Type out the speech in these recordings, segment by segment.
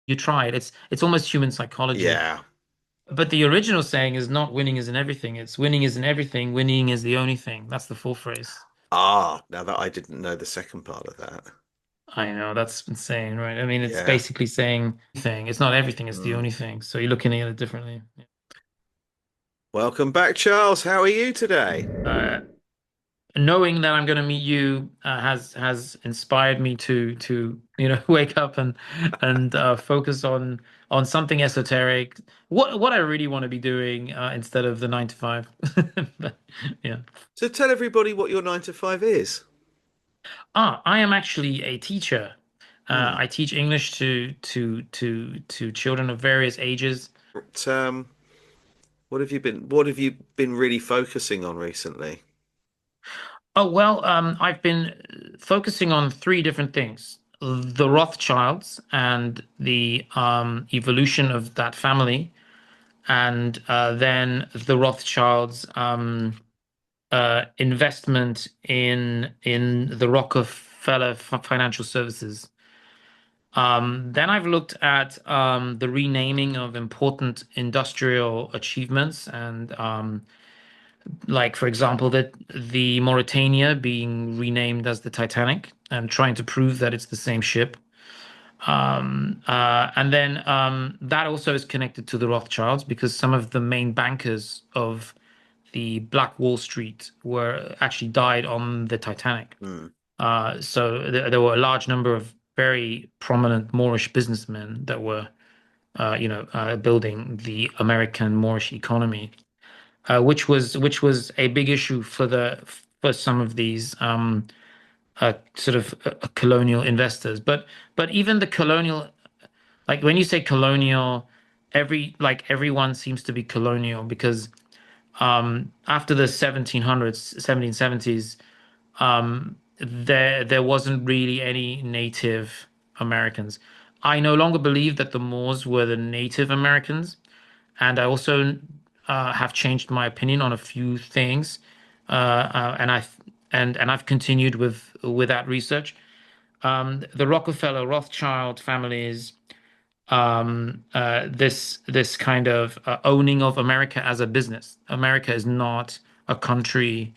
You try it. It's almost human psychology. Yeah. But the original saying is not winning isn't everything. It's winning isn't everything. Winning is the only thing. That's the full phrase. Ah, now that I didn't know the second part of that. I know that's insane, right? I mean, it's Yeah. basically saying thing. It's not everything. It's the Mm. only thing. So you're looking at it differently. Welcome back, Charles. How are you today? Uh, Knowing that I'm going to meet you has inspired me to wake up and focus on something esoteric. What I really want to be doing instead of the 9 to 5. But, yeah. So tell everybody what your 9 to 5 is. I am actually a teacher. Hmm. I teach English to children of various ages. But, what have you been really focusing on recently? Oh, well, I've been focusing on three different things. The Rothschilds and the evolution of that family, and then the Rothschilds' investment in the Rockefeller Financial Services. Then I've looked at the renaming of important industrial achievements and like for example the Mauritania being renamed as the Titanic and trying to prove that it's the same ship. And then that also is connected to the Rothschilds because some of the main bankers of the Black Wall Street were actually died on the Titanic. Hmm. So there were a large number of very prominent Moorish businessmen that were, building the American Moorish economy, which was a big issue for some of these sort of colonial investors. But even the colonial, like when you say colonial, everyone seems to be colonial because after the 1700s, 1770s, there wasn't really any Native Americans. I no longer believe that the Moors were the Native Americans, and I also have changed my opinion on a few things, and I've continued with that research. The Rockefeller Rothschild families, this kind of owning of America as a business. America is not a country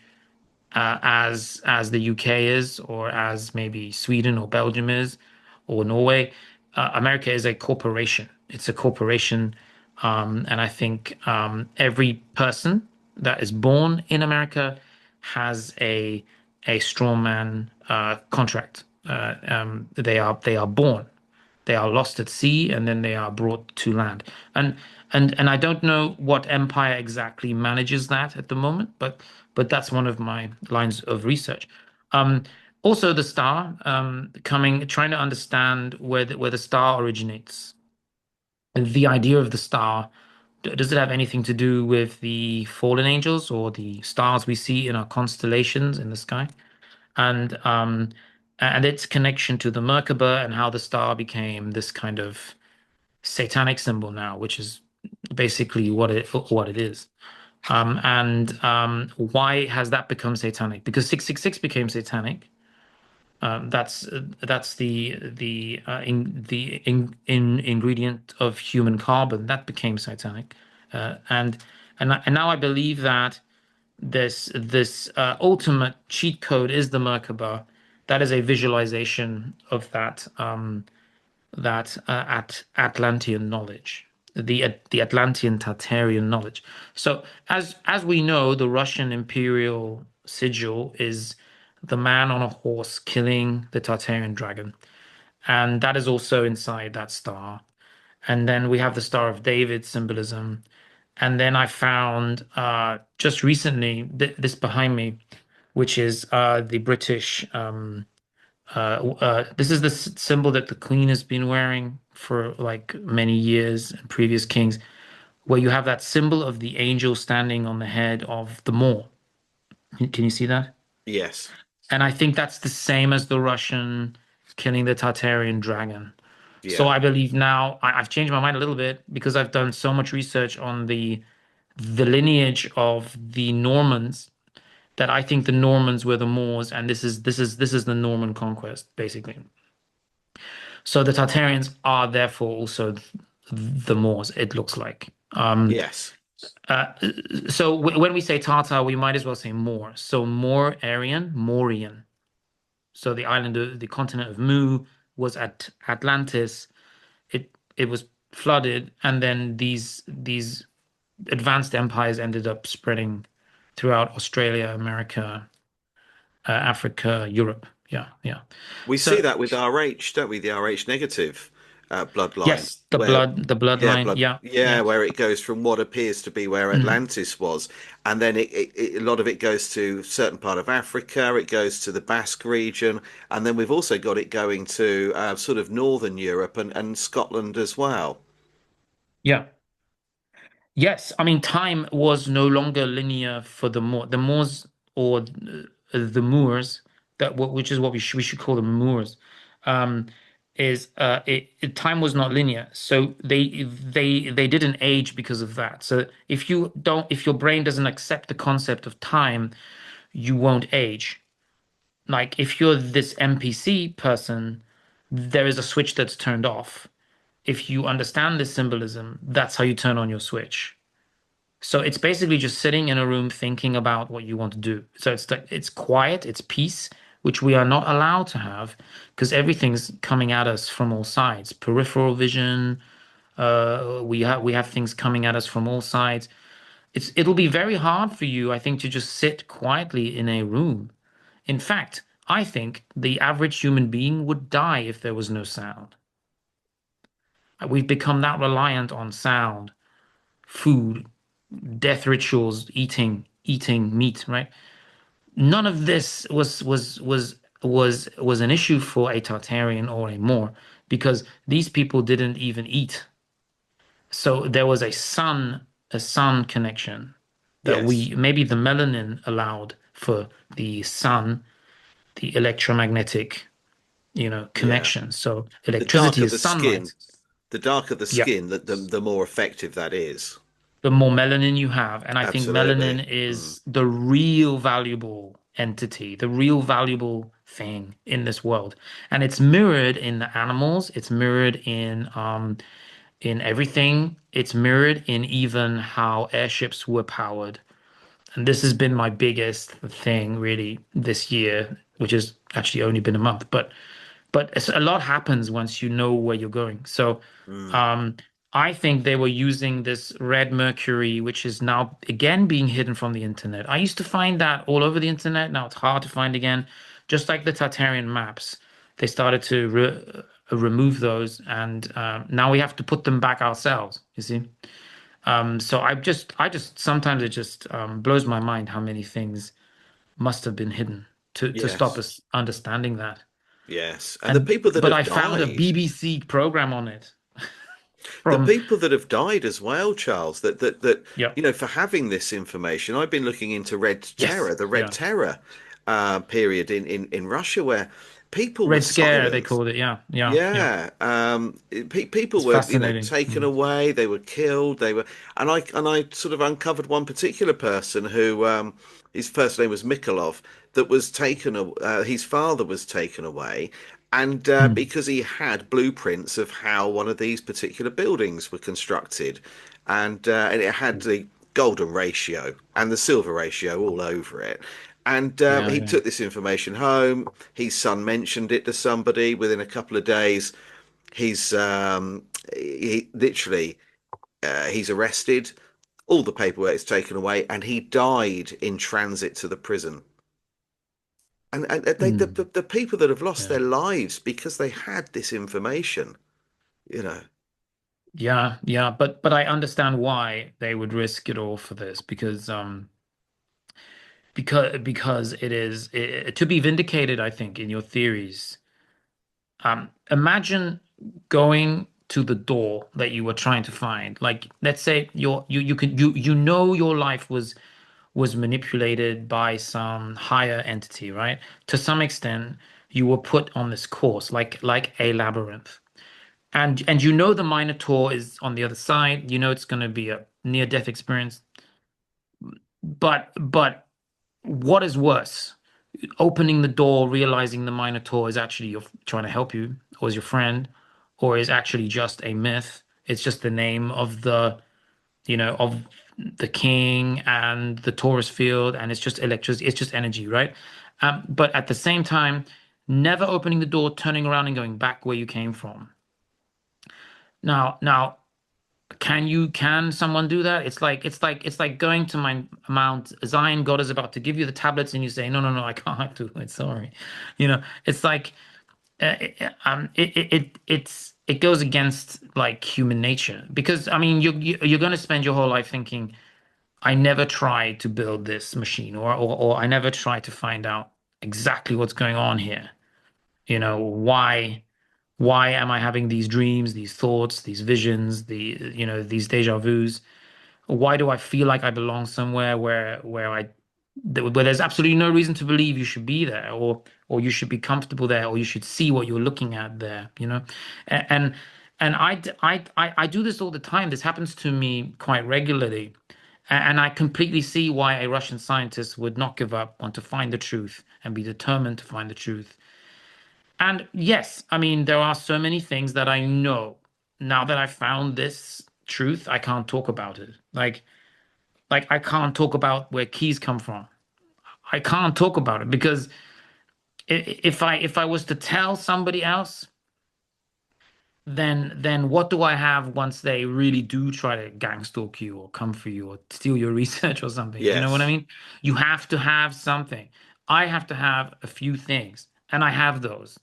as the UK is, or as maybe Sweden or Belgium is, or Norway. America is a corporation. It's a corporation, and I think every person that is born in America has a strongman contract. They are born. They are lost at sea and then they are brought to land. And and I don't know what empire exactly manages that at the moment, but that's one of my lines of research. Um, Also the star, trying to understand where the star originates. And the idea of the star, does it have anything to do with the fallen angels or the stars we see in our constellations in the sky? And its connection to the Merkaba and how the star became this kind of satanic symbol now, which is basically what it is. And why has that become satanic? Because 666 became satanic. That's the ingredient of human carbon that became satanic, and now I believe that this ultimate cheat code is the Merkaba. That is a visualization of that Atlantean knowledge, the Atlantean Tartarian knowledge. So as we know, the Russian imperial sigil is the man on a horse killing the Tartarian dragon, and that is also inside that star. And then we have the Star of David symbolism. And then I found just recently this behind me, which is the British. This is the symbol that the Queen has been wearing for like many years and previous kings, where you have that symbol of the angel standing on the head of the Moor. Can you see that? Yes. And I think that's the same as the Russian killing the Tartarian dragon. So Yeah. I believe now I've changed my mind a little bit because I've done so much research on the lineage of the Normans that I think the Normans were the Moors, and this is the Norman conquest, basically. So the Tartarians are therefore also the Moors, it looks like. Yes. Uh, so when we say Tartar, we might as well say Moor. So Moor Aryan, Mauryan. So the island of the continent of Mu was at Atlantis. It was flooded, and then these advanced empires ended up spreading throughout Australia, America, Africa, Europe. Yeah, yeah. We see So that with RH, don't we? The RH negative bloodline, yes, where, the yeah, bloodline. Yeah, yeah, yeah. where it goes from what appears to be where Mm. Atlantis was, and then a lot of it goes to certain part of Africa, it goes to the Basque region, and then we've also got it going to sort of Northern Europe and Scotland as well. Yeah. Yes, I mean time was no longer linear for the Moors or the Moors which is what we should call them Moors, um, is time was not linear, so they didn't age because of that. So if your brain doesn't accept the concept of time, you won't age. Like if you're this NPC person, there is a switch that's turned off. If you understand this symbolism, that's how you turn on your switch. So it's basically just sitting in a room thinking about what you want to do. So it's quiet, it's peace, which we are not allowed to have because everything's coming at us from all sides. Peripheral vision, we have things coming at us from all sides. It'll be very hard for you, I think, to just sit quietly in a room. In fact, I think the average human being would die if there was no sound. We've become that reliant on sound, food, death rituals, eating meat, right? None of this was an issue for a Tartarian or a Moor because these people didn't even eat. So there was a sun connection that Yes, we maybe the melanin allowed for the sun, the electromagnetic, yeah. connection. So The electricity darker is the skin, sunlight. the darker the Yeah. skin, the more effective that is. The more melanin you have. And I think Absolutely. melanin Mm. is the real valuable entity, the real valuable thing in this world. And it's mirrored in the animals, it's mirrored in everything. It's mirrored in even how airships were powered. And this has been my biggest thing really this year, which has actually only been a month. But a lot happens once you know where you're going. So Mm. um, I think they were using this red mercury, which is now again being hidden from the internet. I used to find that all over the internet. Now it's hard to find again. Just like the Tartarian maps, they started to remove those, and now we have to put them back ourselves. You see. So I just sometimes it just blows my mind how many things must have been hidden to stop Yes. us understanding that. Yes. And the And people that but have I found a died, BBC program on it the from people that have died as well, Charles, that yeah. for having this information. I've been looking into Red Yes. Terror, the Red Yeah. Terror period in Russia, where people were Red Scare, they silenced. called it. Yeah. Yeah. Yeah. Yeah, people It's were, fascinating. taken Mm. away. They were killed. And I sort of uncovered one particular person who, his first name was Mikolov, that was taken. His father was taken away, and Mm. because he had blueprints of how one of these particular buildings were constructed, and it had the golden ratio and the silver ratio all over it. And Yeah. he Yeah. took this information home. His son mentioned it to somebody. Within a couple of days, he's he literally he's arrested. All the paperwork is taken away, and he died in transit to the prison. And they, Mm. the people that have lost Yeah. their lives because they had this information, you know. Yeah. Yeah. But I understand why they would risk it all for this because to be vindicated, I think, in your theories. Imagine going to the door that you were trying to find. Like, let's say your life was manipulated by some higher entity, right? To some extent, you were put on this course, like a labyrinth. And the Minotaur is on the other side. You know it's going to be a near-death experience. But what is worse? Opening the door, realizing the Minotaur is actually trying to help you, or is your friend, or is actually just a myth. It's just the name of of the king and the Taurus field, and it's just electricity, it's just energy, right? But at the same time, never opening the door, turning around and going back where you came from. Now, can someone do that? It's like going to my Mount Zion. God is about to give you the tablets, and you say, no, no, no, I can't do it. Sorry, it's like it goes against like human nature because I mean you're going to spend your whole life thinking I never tried to build this machine or I never tried to find out exactly what's going on here. Why am I having these dreams, these thoughts, these visions, these deja vus? Why do I feel like I belong somewhere where there's absolutely no reason to believe you should be there or you should be comfortable there or you should see what you're looking at there. And and I do this all the time. This happens to me quite regularly. And I completely see why a Russian scientist would not give up, want to find the truth and be determined to find the truth. And yes, I mean, there are so many things that I know now that I found this truth, I can't talk about it. Like I can't talk about where keys come from. I can't talk about it because if I was to tell somebody else, then what do I have once they really do try to gang stalk you or come for you or steal your research or something? Do you know what I Yes. mean? You have to have something. I have to have a few things, and I have those.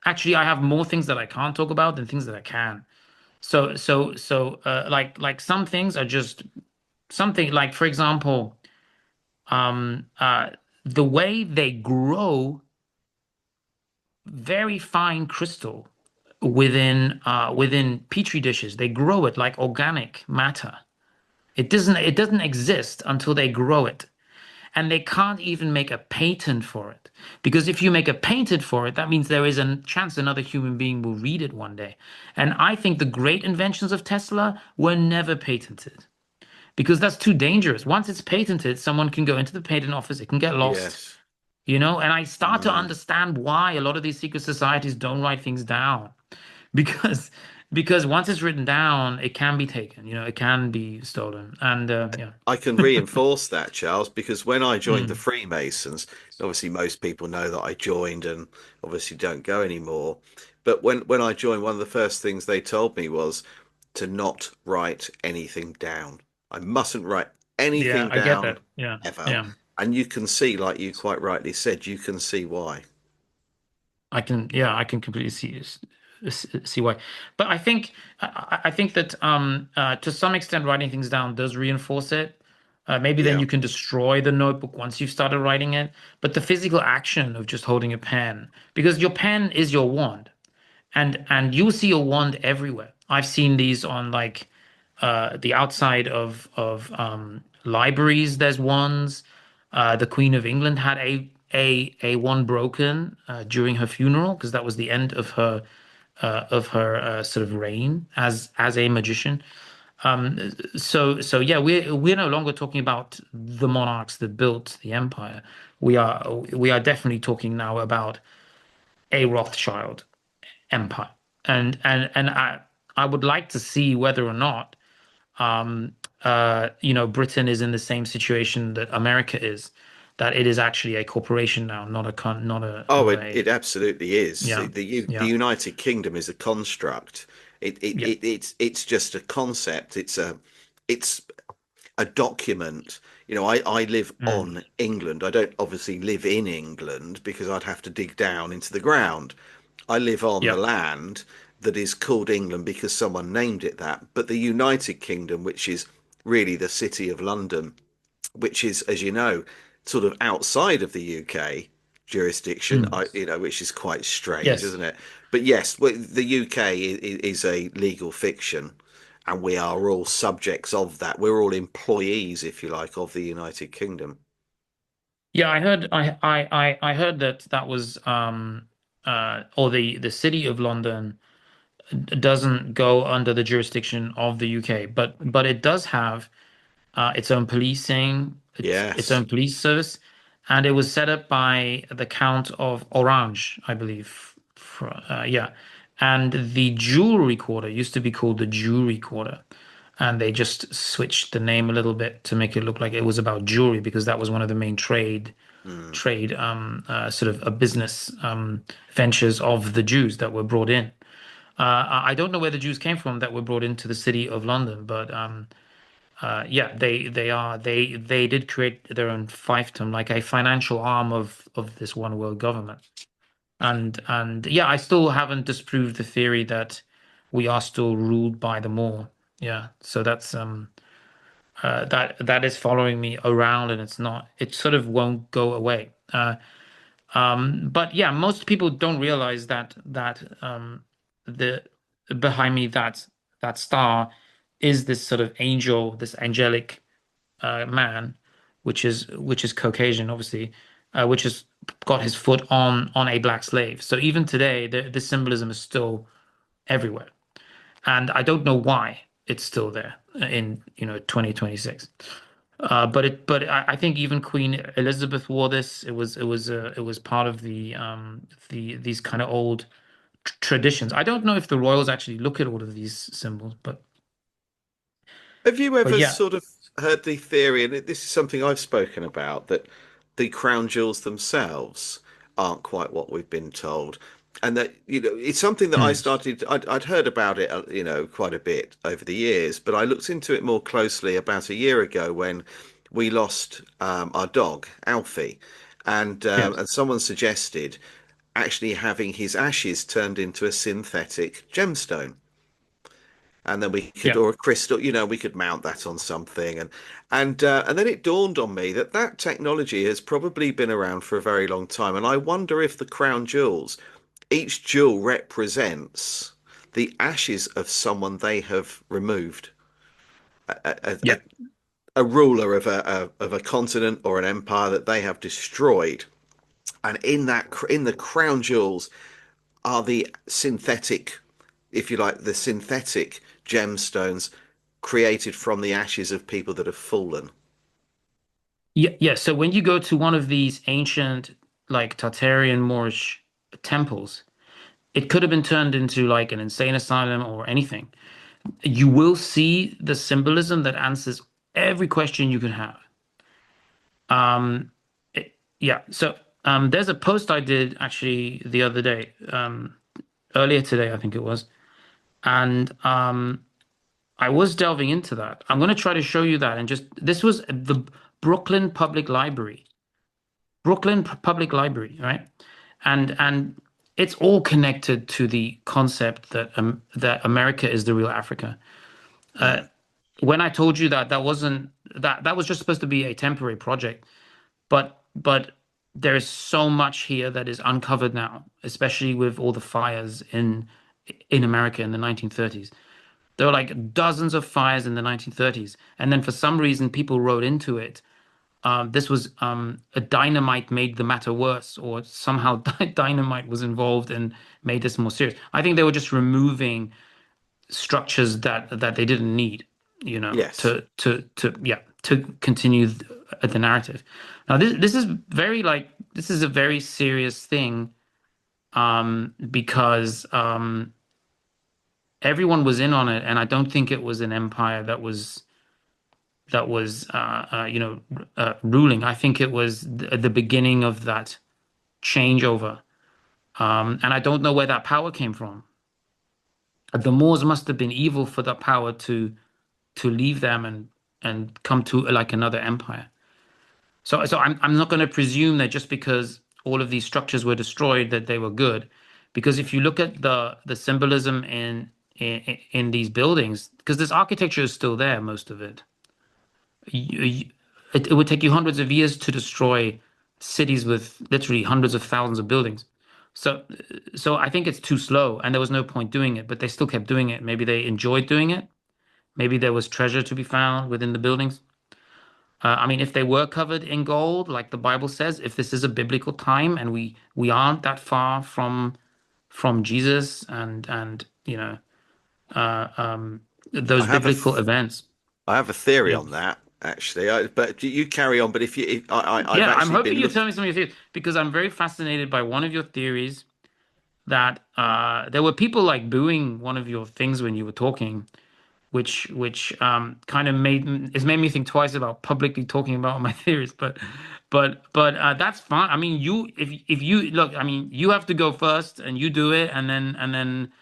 Actually, I have more things that I can't talk about than things that I can. So, like some things are just something like, for example, um, uh, the way they grow very fine crystal within petri dishes. They grow it like organic matter. It doesn't exist until they grow it. And they can't even make a patent for it. Because if you make a patent for it, that means there is a chance another human being will read it one day. And I think the great inventions of Tesla were never patented because that's too dangerous. Once it's patented, someone can go into the patent office, it can get lost, Yes. and I start to Mm. understand why a lot of these secret societies don't write things down because because once it's written down, it can be taken, it can be stolen. And yeah. I can reinforce that, Charles, because when I joined the Mm. Freemasons, obviously most people know that I joined and obviously don't go anymore. But when I joined, one of the first things they told me was to not write anything down. I mustn't write Yeah, anything I get down that. Yeah. ever. Yeah. And you can see, like you quite rightly said, you can see why. I can completely see why. But I think that to some extent writing things down does reinforce it. Maybe then Yeah. you can destroy the notebook once you've started writing it. But the physical action of just holding a pen, because your pen is your wand, and you'll see a wand everywhere. I've seen these on like the outside of libraries. There's wands. The Queen of England had a wand broken during her funeral because that was the end of her sort of reign as a magician. So yeah, we're no longer talking about the monarchs that built the empire. We are definitely talking now about a Rothschild empire. And I would like to see whether or not Britain is in the same situation that America is, that it is actually a corporation now, not a con Oh, not it a absolutely is. yeah, The yeah, United Kingdom is a construct. yeah, It's just a concept. It's a document. I live mm, on England. I don't obviously live in England because I'd have to dig down into the ground. I live on the yeah, land that is called England because someone named it that. But the United Kingdom, which is really the city of London, which is, as you know, sort of outside of the UK jurisdiction, mm, which is quite strange, yes. isn't it? But yes, the UK is a legal fiction, and we are all subjects of that. We're all employees, if you like, of the United Kingdom. Yeah, I heard that was or the city of London doesn't go under the jurisdiction of the UK, but it does have its own policing, its Yes. own police service, and it was set up by the Count of Orange, I believe. Yeah, And the jewelry quarter used to be called the jewelry quarter. And they just switched the name a little bit to make it look like it was about jewelry because that was one of the main Mm. trade sort of a business ventures of the Jews that were brought in. I don't know where the Jews came from that were brought into the city of London, but yeah, they did create their own fiefdom, like a financial arm of this one world government. And yeah, I still haven't disproved the theory that we are still ruled by them all. Yeah, so that's that is following me around, and it sort of won't go away. But yeah, most people don't realize that the behind me that star is this sort of angel, this angelic man, which is Caucasian, obviously, which has got his foot on a black slave. So even today, the symbolism is still everywhere, and I don't know why it's still there in 2026. But I think even Queen Elizabeth wore this. It was part of these kind of old traditions. I don't know if the royals actually look at all of these symbols, Have you but ever yeah, sort of heard the theory, and this is something I've spoken about, that the crown jewels themselves aren't quite what we've been told, and that it's something that I mm, started. I'd heard about it, quite a bit over the years, but I looked into it more closely about a year ago when we lost our dog Alfie, yes, and someone suggested actually having his ashes turned into a synthetic gemstone, and then we could, yeah, or a crystal, we could mount that on something. And then it dawned on me that that technology has probably been around for a very long time, and I wonder if the crown jewels, each jewel represents the ashes of someone they have removed, a, yeah. a ruler of a continent or an empire that they have destroyed. And in the crown jewels are the synthetic, if you like, the synthetic gemstones created from the ashes of people that have fallen. Yeah, yeah. So when you go to one of these ancient, like Tartarian Moorish temples, it could have been turned into like an insane asylum or anything. You will see the symbolism that answers every question you could have. Yeah. So there's a post I did actually the other day, earlier today, I think it was, and I was delving into that. I'm going to try to show you that, and just this was the Brooklyn Public Library. Public Library, right? And it's all connected to the concept that America is the real Africa. Uh, Mm. when I told you that wasn't that was just supposed to be a temporary project, but there is so much here that is uncovered now, especially with all the fires in America in the 1930s. There were like dozens of fires in the 1930s, and then for some reason people wrote into it this was a dynamite made the matter worse, or somehow dynamite was involved and made this more serious. I think they were just removing structures that they didn't need, Yes. to continue the narrative. Now this is very like this is a very serious thing because everyone was in on it, and I don't think it was an empire that was ruling. I think it was the beginning of that changeover. And I don't know where that power came from. The Moors must have been evil for that power to leave them and come to like another empire. So I'm not going to presume that just because all of these structures were destroyed that they were good, because if you look at the symbolism in these buildings, because this architecture is still there, most of it. you, it would take you hundreds of years to destroy cities with literally hundreds of thousands of buildings. So, so I think it's too slow, and there was no point doing it, but they still kept doing it. Maybe they enjoyed doing it. Maybe there was treasure to be found within the buildings. I mean, if they were covered in gold, like the Bible says, if this is a biblical time and we aren't that far from Jesus and I those have a biblical events. I have a theory Yeah. on that actually. But you carry on. But I've Yeah, I'm actually hoping been you looking. tell me some of your theories because I'm very fascinated by one of your theories that there were people like booing one of your things when you were talking, which kind of made me think twice about publicly talking about my theories. But that's fine. I mean, if you look, I mean, you have to go first and you do it, and then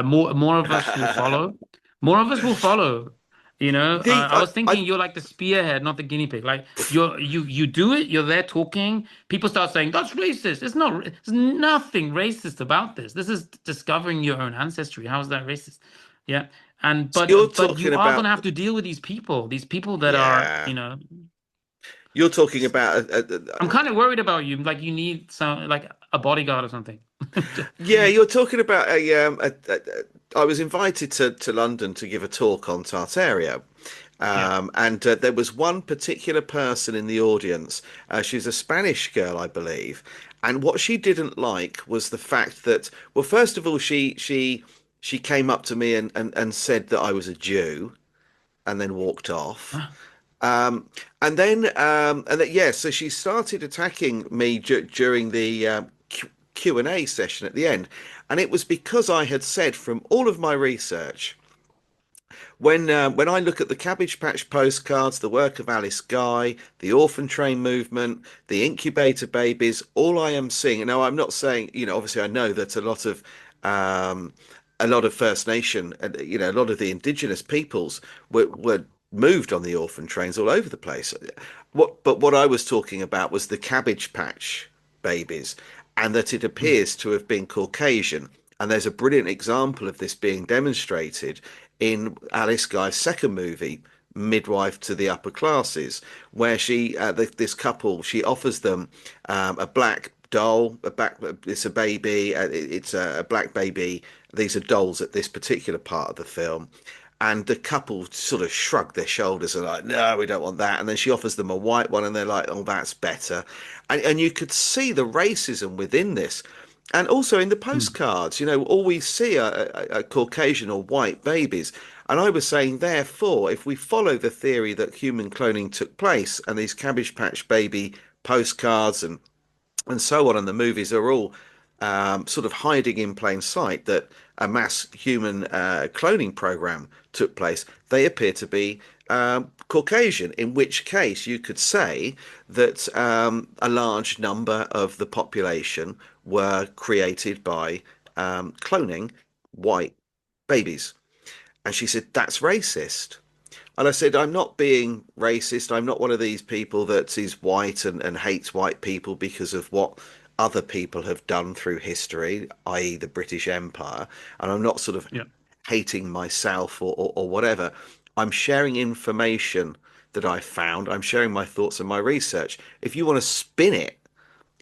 more of us will follow. More of us will follow. the I was thinking you're like the spearhead, not the guinea pig. Like you do it. You're there talking. People start saying that's racist. It's not. There's nothing racist about this. This is discovering your own ancestry. How is that racist? Yeah. And so you're but talking you are going to about have to deal with these people that are, yeah, you're talking about I'm kind of worried about you. Like you need some like a bodyguard or something. yeah, you're talking about I was invited to London to give a talk on Tartaria. Yeah. And there was one particular person in the audience. She's a Spanish girl, I believe. And what she didn't like was the fact that, well, first of all, she came up to me and said that I was a Jew, and then walked off. Ah, Um, yeah, so she started attacking me during the Q&A session at the end, and it was because I had said from all of my research when I look at the Cabbage Patch postcards, the work of Alice Guy, the orphan train movement, the incubator babies, all I am seeing. Now, I'm not saying, obviously I know that um, a lot of First Nation, and a lot of the indigenous peoples were moved on the orphan trains all over the place. But what I was talking about was the Cabbage Patch babies, and that it mm, appears to have been Caucasian. And there's a brilliant example of this being demonstrated in Alice Guy's second movie, Midwife to the Upper Classes, where this couple, she offers them a black doll, it's a baby, it's a black baby. These are dolls at this particular part of the film. And the couple sort of shrug their shoulders and are like, no, we don't want that. And then she offers them a white one, and they're like, oh, that's better. And you could see the racism within this. And also in the mm, postcards, all we see are Caucasian or white babies. And I was saying, therefore, if we follow the theory that human cloning took place and these Cabbage Patch baby postcards and so on, and the movies are all sort of hiding in plain sight that a mass human cloning program took place, they appear to be Caucasian, in which case you could say that a large number of the population were created by cloning white babies. And she said, that's racist. And I said, I'm not being racist. I'm not one of these people that is white and hates white people because of what other people have done through history, i.e., the British Empire. And I'm not sort of yeah. hating myself or whatever. I'm sharing information that I found. I'm sharing my thoughts and my research. If you want to spin it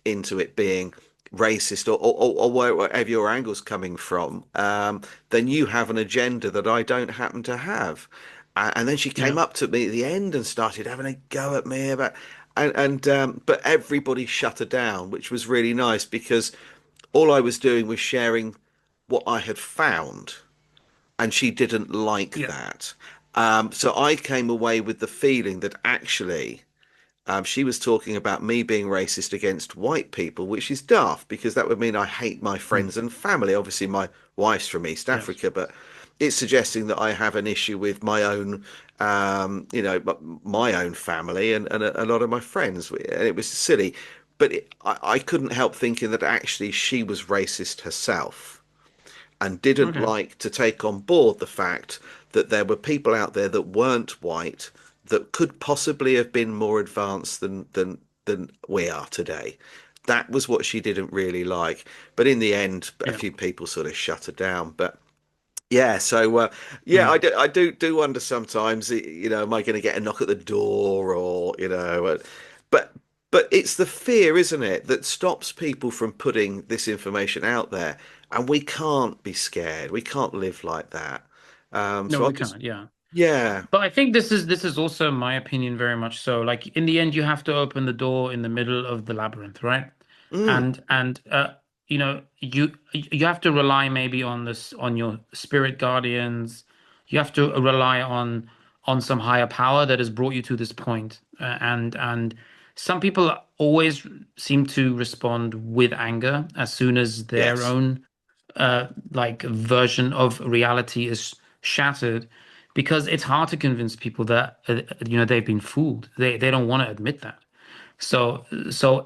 into it being racist or wherever your angle's coming from, then you have an agenda that I don't happen to have. And then she Yeah. came up to me at the end and started having a go at me about, but everybody shut her down, which was really nice because all I was doing was sharing what I had found, and she didn't like Yeah. that. So I came away with the feeling that actually she was talking about me being racist against white people, which is daft because that would mean I hate my Mm, friends and family. Obviously, my wife's from East yes. Africa, but it's suggesting that I have an issue with my own, my own family and a lot of my friends. And it was silly, but I couldn't help thinking that actually she was racist herself and didn't Okay. like to take on board the fact that there were people out there that weren't white that could possibly have been more advanced than we are today. That was what she didn't really like. But in the end, a Yeah. few people sort of shut her down. But yeah, so yeah, Mm. I do wonder sometimes, am I going to get a knock at the door or, but but it's the fear, isn't it, that stops people from putting this information out there, and we can't be scared. We can't live like that. No, So I we just, can't. Yeah. yeah, But I think this is also my opinion very much so. Like in the end, you have to open the door in the middle of the labyrinth, right? mm, And you have to rely maybe on this on your spirit guardians. You have to rely on some higher power that has brought you to this point. And some people always seem to respond with anger as soon as their yes, own like version of reality is shattered because it's hard to convince people that they've been fooled. They don't want to admit that. So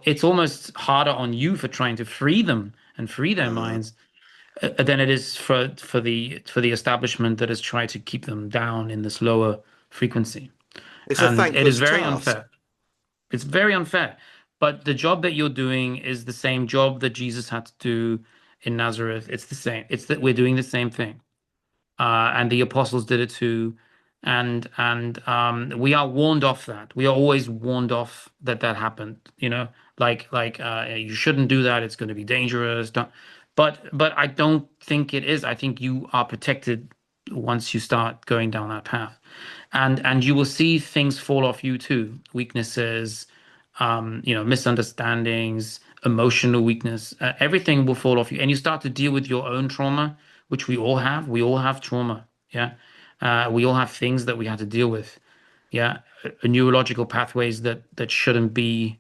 it's almost harder on you for trying to free them and free their Uh, minds than it is for the establishment that has tried to keep them down in this lower frequency. it's a And it is thankless very task. unfair. It's very unfair. But the job that you're doing is the same job that Jesus had to do in Nazareth. It's the same. It's that we're doing the same thing. And the apostles did it too. And we are warned off that. We are always warned off that that happened. You shouldn't do that. It's going to be dangerous. Don't. But I don't think it is. I think you are protected once you start going down that path, and you will see things fall off you too. Weaknesses, misunderstandings, emotional weakness, everything will fall off you. And you start to deal with your own trauma, which we all have. We all have trauma. Yeah. We all have things that we have to deal with. Yeah. Neurological pathways that shouldn't be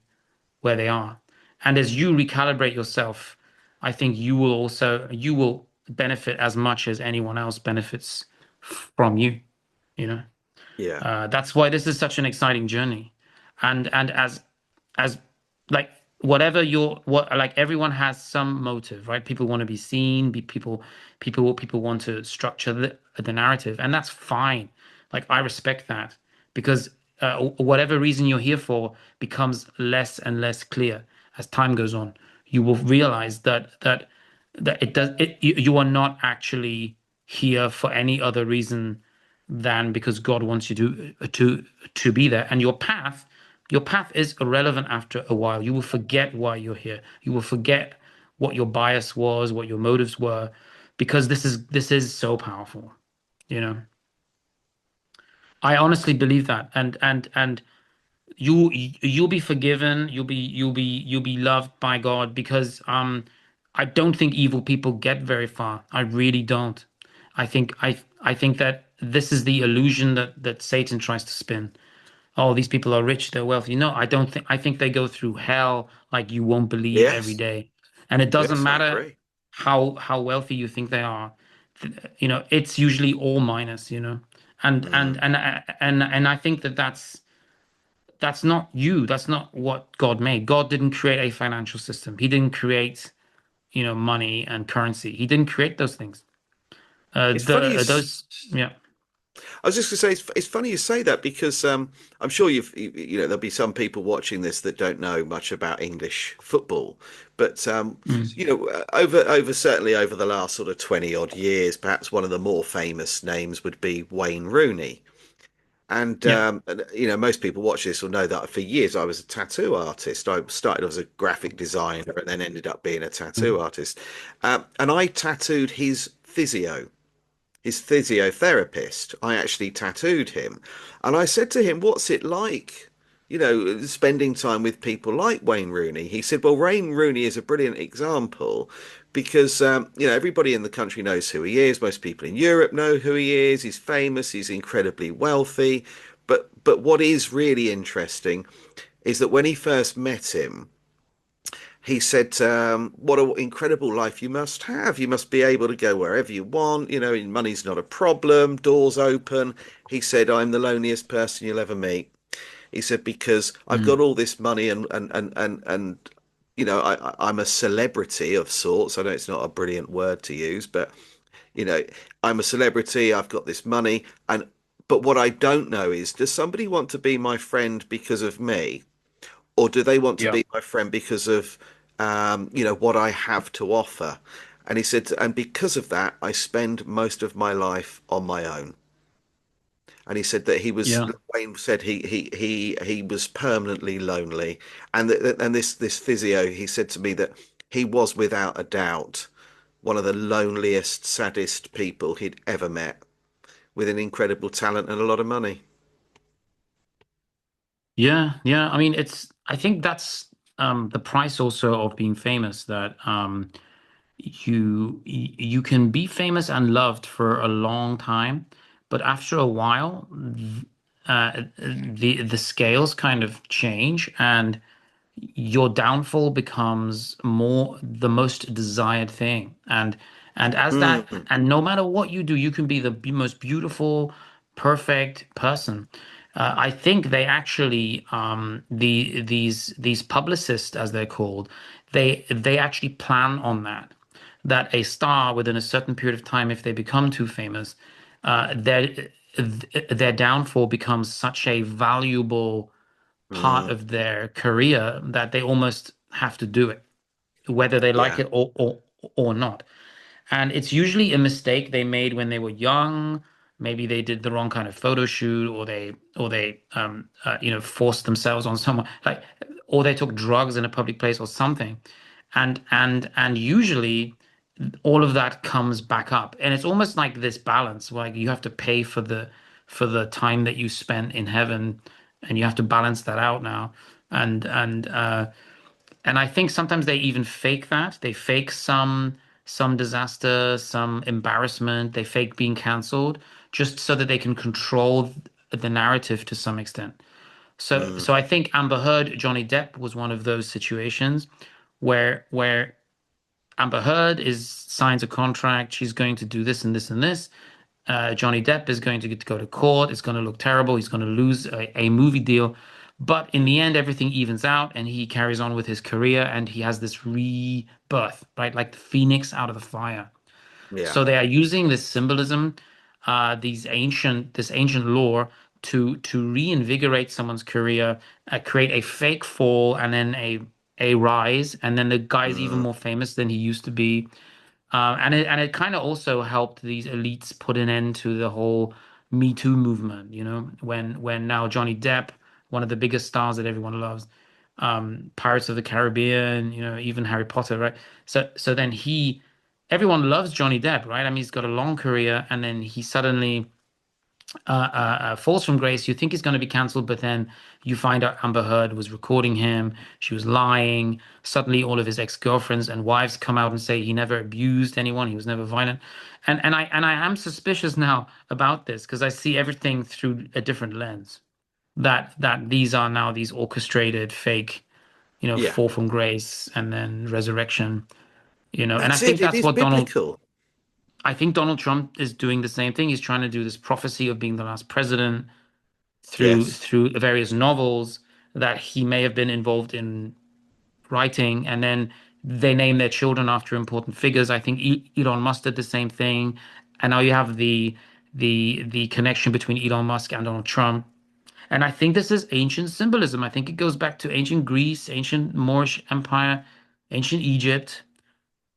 where they are. And as you recalibrate yourself, I think you will benefit as much as anyone else benefits from you, you know. Yeah. That's why this is such an exciting journey. And as like whatever your what like everyone has some motive, right? People want to be seen, be people want to structure the narrative, and that's fine. Like I respect that because whatever reason you're here for becomes less and less clear as time goes on. You will realize that you are not actually here for any other reason than because God wants you to be there. And your path is irrelevant after a while. You will forget why you're here. You will forget what your bias was, what your motives were, because this is so powerful, you know. I honestly believe that. And you'll be forgiven, you'll be loved by God because I don't think evil people get very far. I really don't. I think that this is the illusion that Satan tries to spin. Oh, these people are rich, they're wealthy. No, I don't think I think they go through hell like you won't believe every Yes. day. And it doesn't Yes, I matter agree. how wealthy you think they are. It's usually all minus, And and Mm. and and I think that's not you. That's not what God made. God didn't create a financial system. He didn't create, money and currency. He didn't create those things. It's funny Those, yeah. I was just going to say it's funny you say that because I'm sure there'll be some people watching this that don't know much about English football, but Mm. over certainly over the last sort of 20 odd years, perhaps one of the more famous names would be Wayne Rooney. Yeah. Most people watch this will know that for years I was a tattoo artist. I started as a graphic designer and then ended up being a tattoo Mm. artist. And I tattooed his physiotherapist. I actually tattooed him. And I said to him, "What's it like, spending time with people like Wayne Rooney?" He said, "Well, Wayne Rooney is a brilliant example because, everybody in the country knows who he is. Most people in Europe know who he is. He's famous, he's incredibly wealthy. But what is really interesting is that when he first met him, he said, "What an incredible life you must have. You must be able to go wherever you want. Money's not a problem, doors open." He said, "I'm the loneliest person you'll ever meet." He said, "Because I've got Mm. all this money and I'm a celebrity of sorts. I know it's not a brilliant word to use, but you know, I'm a celebrity. I've got this money, but what I don't know is, does somebody want to be my friend because of me? Or do they want to Yeah. be my friend because of what I have to offer?" And he said, and because of that, I spend most of my life on my own. And he said that Yeah. Wayne said he was permanently lonely. And this physio, he said to me that he was without a doubt one of the loneliest, saddest people he'd ever met, with an incredible talent and a lot of money. Yeah. Yeah. I mean, I think that's the price also of being famous that you can be famous and loved for a long time, but after a while, the scales kind of change, and your downfall becomes more the most desired thing. And And as that, Mm. and no matter what you do, you can be the most beautiful, perfect person. I think they actually, these publicists, as they're called, they actually plan on that. That a star within a certain period of time, if they become too famous, their downfall becomes such a valuable part Mm. of their career that they almost have to do it, whether they like Yeah. it or not. And it's usually a mistake they made when they were young. Maybe they did the wrong kind of photo shoot, or they forced themselves on someone, like, or they took drugs in a public place or something. And usually all of that comes back up. And it's almost like this balance, like you have to pay for the time that you spent in heaven, and you have to balance that out now. And and uh and I think sometimes they even fake that. They fake some disaster, some embarrassment. They fake being canceled just so that they can control the narrative to some extent. So Mm. I think Amber Heard, Johnny Depp was one of those situations where Amber Heard is signs a contract. She's going to do this and this and this. Johnny Depp is going to get to go to court. It's going to look terrible. He's going to lose a movie deal. But in the end, everything evens out and he carries on with his career and he has this rebirth, right? Like the phoenix out of the fire. Yeah. So they are using this symbolism, this ancient lore to reinvigorate someone's career, create a fake fall and then a rise, and then the guy's even Mm. more famous than he used to be. And it kind of also helped these elites put an end to the whole Me Too movement, when now Johnny Depp, one of the biggest stars that everyone loves, Pirates of the Caribbean, even Harry Potter, right? So then everyone loves Johnny Depp, right? I mean, he's got a long career, and then he suddenly falls from grace. You think he's going to be cancelled, but then you find out Amber Heard was recording him. She was lying. Suddenly, all of his ex-girlfriends and wives come out and say he never abused anyone. He was never violent. And I am suspicious now about this because I see everything through a different lens. That these are now these orchestrated fake, Yeah. fall from grace and then resurrection. And I That's it. think It that's is what Donald. biblical. I think Donald Trump is doing the same thing. He's trying to do this prophecy of being the last president through Yes. through various novels that he may have been involved in writing, and then they name their children after important figures. I think Elon Musk did the same thing, and now you have the connection between Elon Musk and Donald Trump. And I think this is ancient symbolism. I think it goes back to ancient Greece, ancient Moorish Empire, ancient Egypt,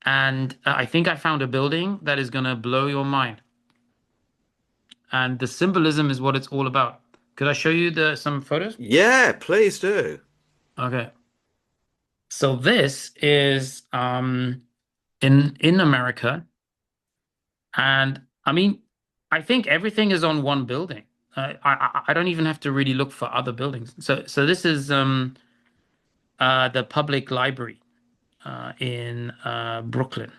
and I think I found a building that is going to blow your mind. And the symbolism is what it's all about. Could I show you the some photos? Yeah, please do. Okay. So this is in America, and I mean, I think everything is on one building. I don't even have to really look for other buildings. So this is the public library in Brooklyn.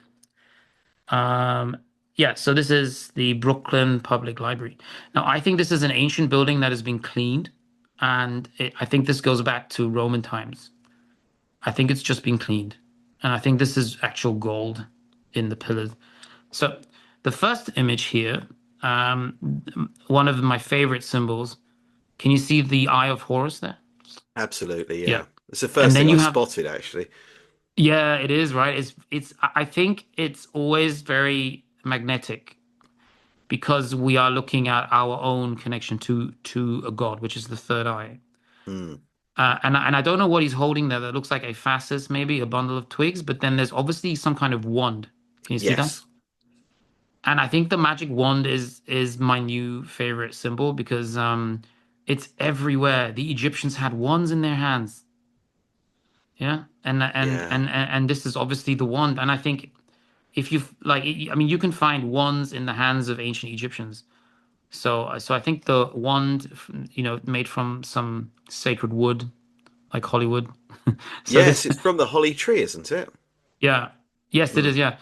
Um, yeah, so this is the Brooklyn Public Library. Now, I think this is an ancient building that has been cleaned, and I think this goes back to Roman times. I think it's just been cleaned. And I think this is actual gold in the pillars. So the first image here, one of my favorite symbols. Can you see the Eye of Horus there? Absolutely, Yeah. yeah. It's the And first then thing I you have, spotted, actually. yeah, it is, right? I think it's always very magnetic because we are looking at our own connection to a God, which is the third eye. Mm. And I don't know what he's holding there. That looks like a phasis, maybe a bundle of twigs, but then there's obviously some kind of wand. Can you see that? Yes. And I think the magic wand is my new favorite symbol because it's everywhere. The Egyptians had wands in their hands. Yeah. Yeah. And this is obviously the wand. And I think if you like, I mean, you can find wands in the hands of ancient Egyptians. So I think the wand, made from some sacred wood, like Hollywood. So Yes, this, it's from the holly tree, isn't it? yeah, yes, it is. Mm. Yeah.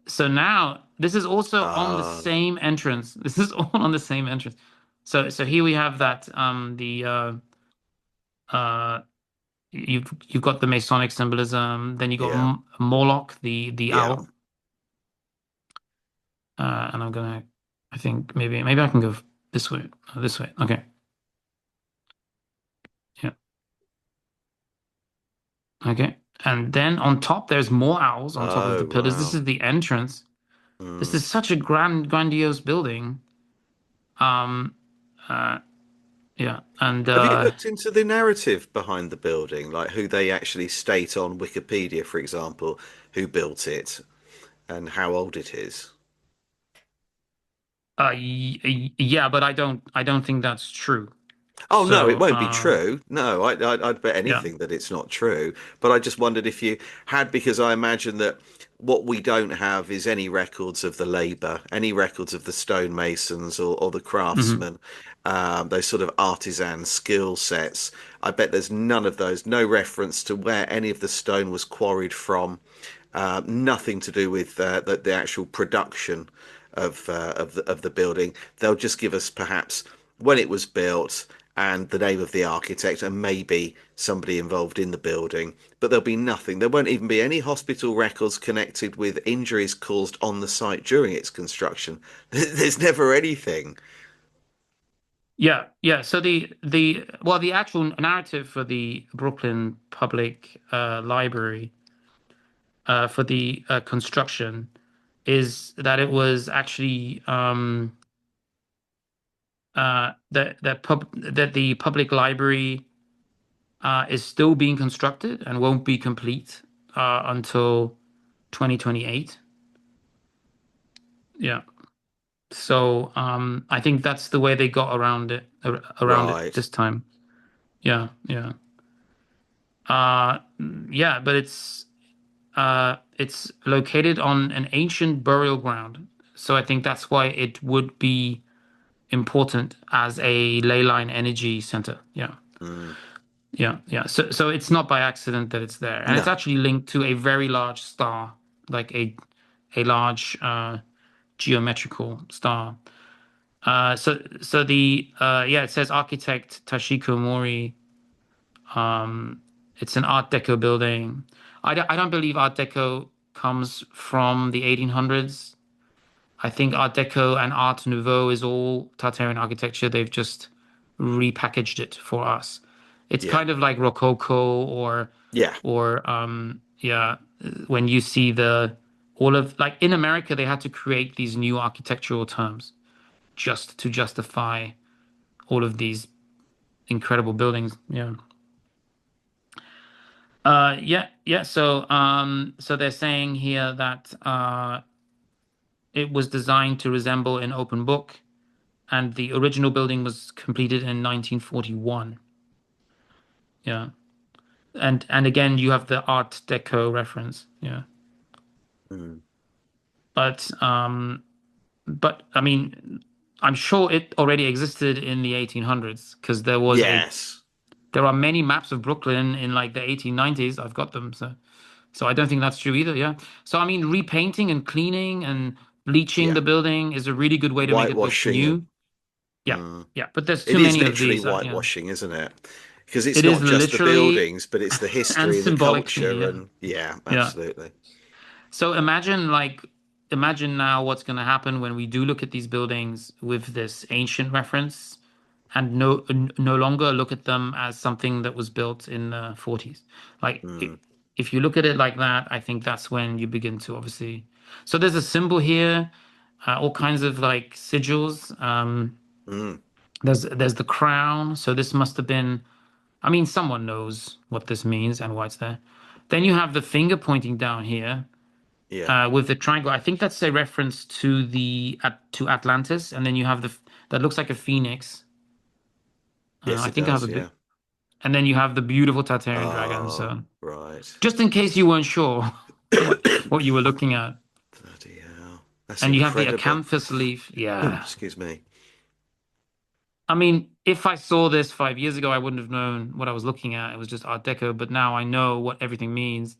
So now this is also on the Ah, same entrance. This is all on the same entrance. So here we have that the uh you've got the Masonic symbolism. Then you got yeah. Moloch, the Yeah. owl. And I'm gonna, I think maybe I can go this way. This way. Okay. Yeah. Okay. And then on top, there's more owls on top of Oh, the pillars. This wow. is the entrance. This Mm. is such a grandiose building. Um, uh, yeah. And Have you looked into the narrative behind the building, like who they actually state on Wikipedia, for example, who built it and how old it is? yeah, but I don't think that's true. Oh no, it So, won't be true. No, I'd bet yeah. anything that it's not true. But I just wondered if you had, because I imagine that what we don't have is any records of the labour, any records of the stonemasons or the Hmm. craftsmen, those sort of artisan skill sets. I bet there's none of those, no reference to where any of the stone was quarried from, nothing to do with the actual production of the building. They'll just give us perhaps when it was built and the name of the architect and maybe somebody involved in the building, but there'll be nothing. There won't even be any hospital records connected with injuries caused on the site during its construction. There's never anything. Yeah, yeah. So the actual narrative for the Brooklyn Public Library for the construction is that it was actually that the public library is still being constructed and won't be complete until 2028. Yeah. So I think that's the way they got around it Right. this time. Yeah, yeah. Uh, yeah, but it's located on an ancient burial ground. So I think that's why it would be important as a ley line energy center. Yeah. Mm. Yeah, yeah. So it's not by accident that it's there. And it's No. actually linked to a very large star, like a large geometrical star. So the yeah, it says architect Tashiko Mori. Um, it's an Art Deco building. I don't believe Art Deco comes from the 1800s. I think Art Deco and Art Nouveau is all Tartarian architecture. They've just repackaged it for us. It's Yeah. kind of like Rococo Yeah. or yeah, when you see the all of like in America they had to create these new architectural terms just to justify all of these incredible buildings. Yeah. Yeah, yeah. So they're saying here that it was designed to resemble an open book, and the original building was completed in 1941. Yeah, and again, you have the Art Deco reference. Yeah, Mm. but but I mean, I'm sure it already existed in the 1800s because Yes. there are many maps of Brooklyn in like the 1890s. I've got them, so I don't think that's true either. Yeah. So I mean, repainting and cleaning and bleaching Yeah. the building is a really good way to make it look Whitewashing. new. Yeah. Mm. Yeah. But there's It too is many of literally these. Yeah. whitewashing, isn't it? Because it's It is not just the literally buildings, but it's the and history and the symbolically. culture. Yeah. And yeah, Yeah. absolutely. So imagine now what's going to happen when we do look at these buildings with this ancient reference and no longer look at them as something that was built in the 40s. Like Mm. if you look at it like that, I think that's when you begin to obviously. So there's a symbol here, all kinds of like sigils. Mm. There's the crown. So this must have been. I mean, someone knows what this means and why it's there. Then you have the finger pointing down here Yeah. with the triangle. I think that's a reference to to Atlantis, and then you have that looks like a phoenix. Yes, I it think I have does. a Yeah. bit, and then you have the beautiful Tartarian dragon. Oh, So right. just in case you weren't sure what you were looking at, Bloody hell. That's and you have the incredible. acanthus leaf. Yeah, Excuse me. I mean, if I saw this 5 years ago, I wouldn't have known what I was looking at. It was just Art Deco, but now I know what everything means.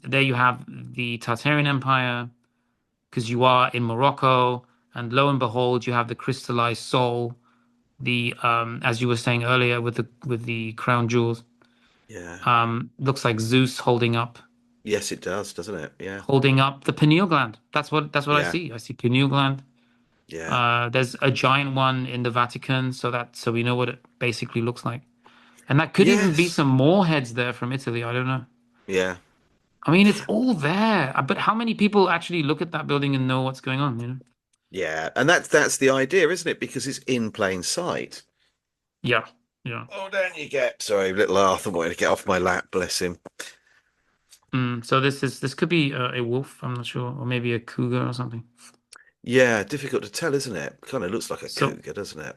There you have the Tartarian Empire, because you are in Morocco, and lo and behold, you have the crystallized soul, the as you were saying earlier with the crown jewels. Yeah. Looks like Zeus holding up. Yes, it does, doesn't it? Yeah. holding up the pineal gland. That's what I Yeah. see. I see pineal gland. Yeah. There's a giant one in the Vatican, so we know what it basically looks like. And that could even be Yes. some more heads there from Italy. I don't know. Yeah. I mean, it's all there, but how many people actually look at that building and know what's going on, you know? Yeah. And that's the idea, isn't it? Because it's in plain sight. Yeah, yeah. Oh, down you get. Sorry, little Arthur wanted to get off my lap, bless him. So this could be a wolf, I'm not sure, or maybe a cougar or something. Yeah, difficult to tell, isn't it? Kind of looks like a So cougar, doesn't it?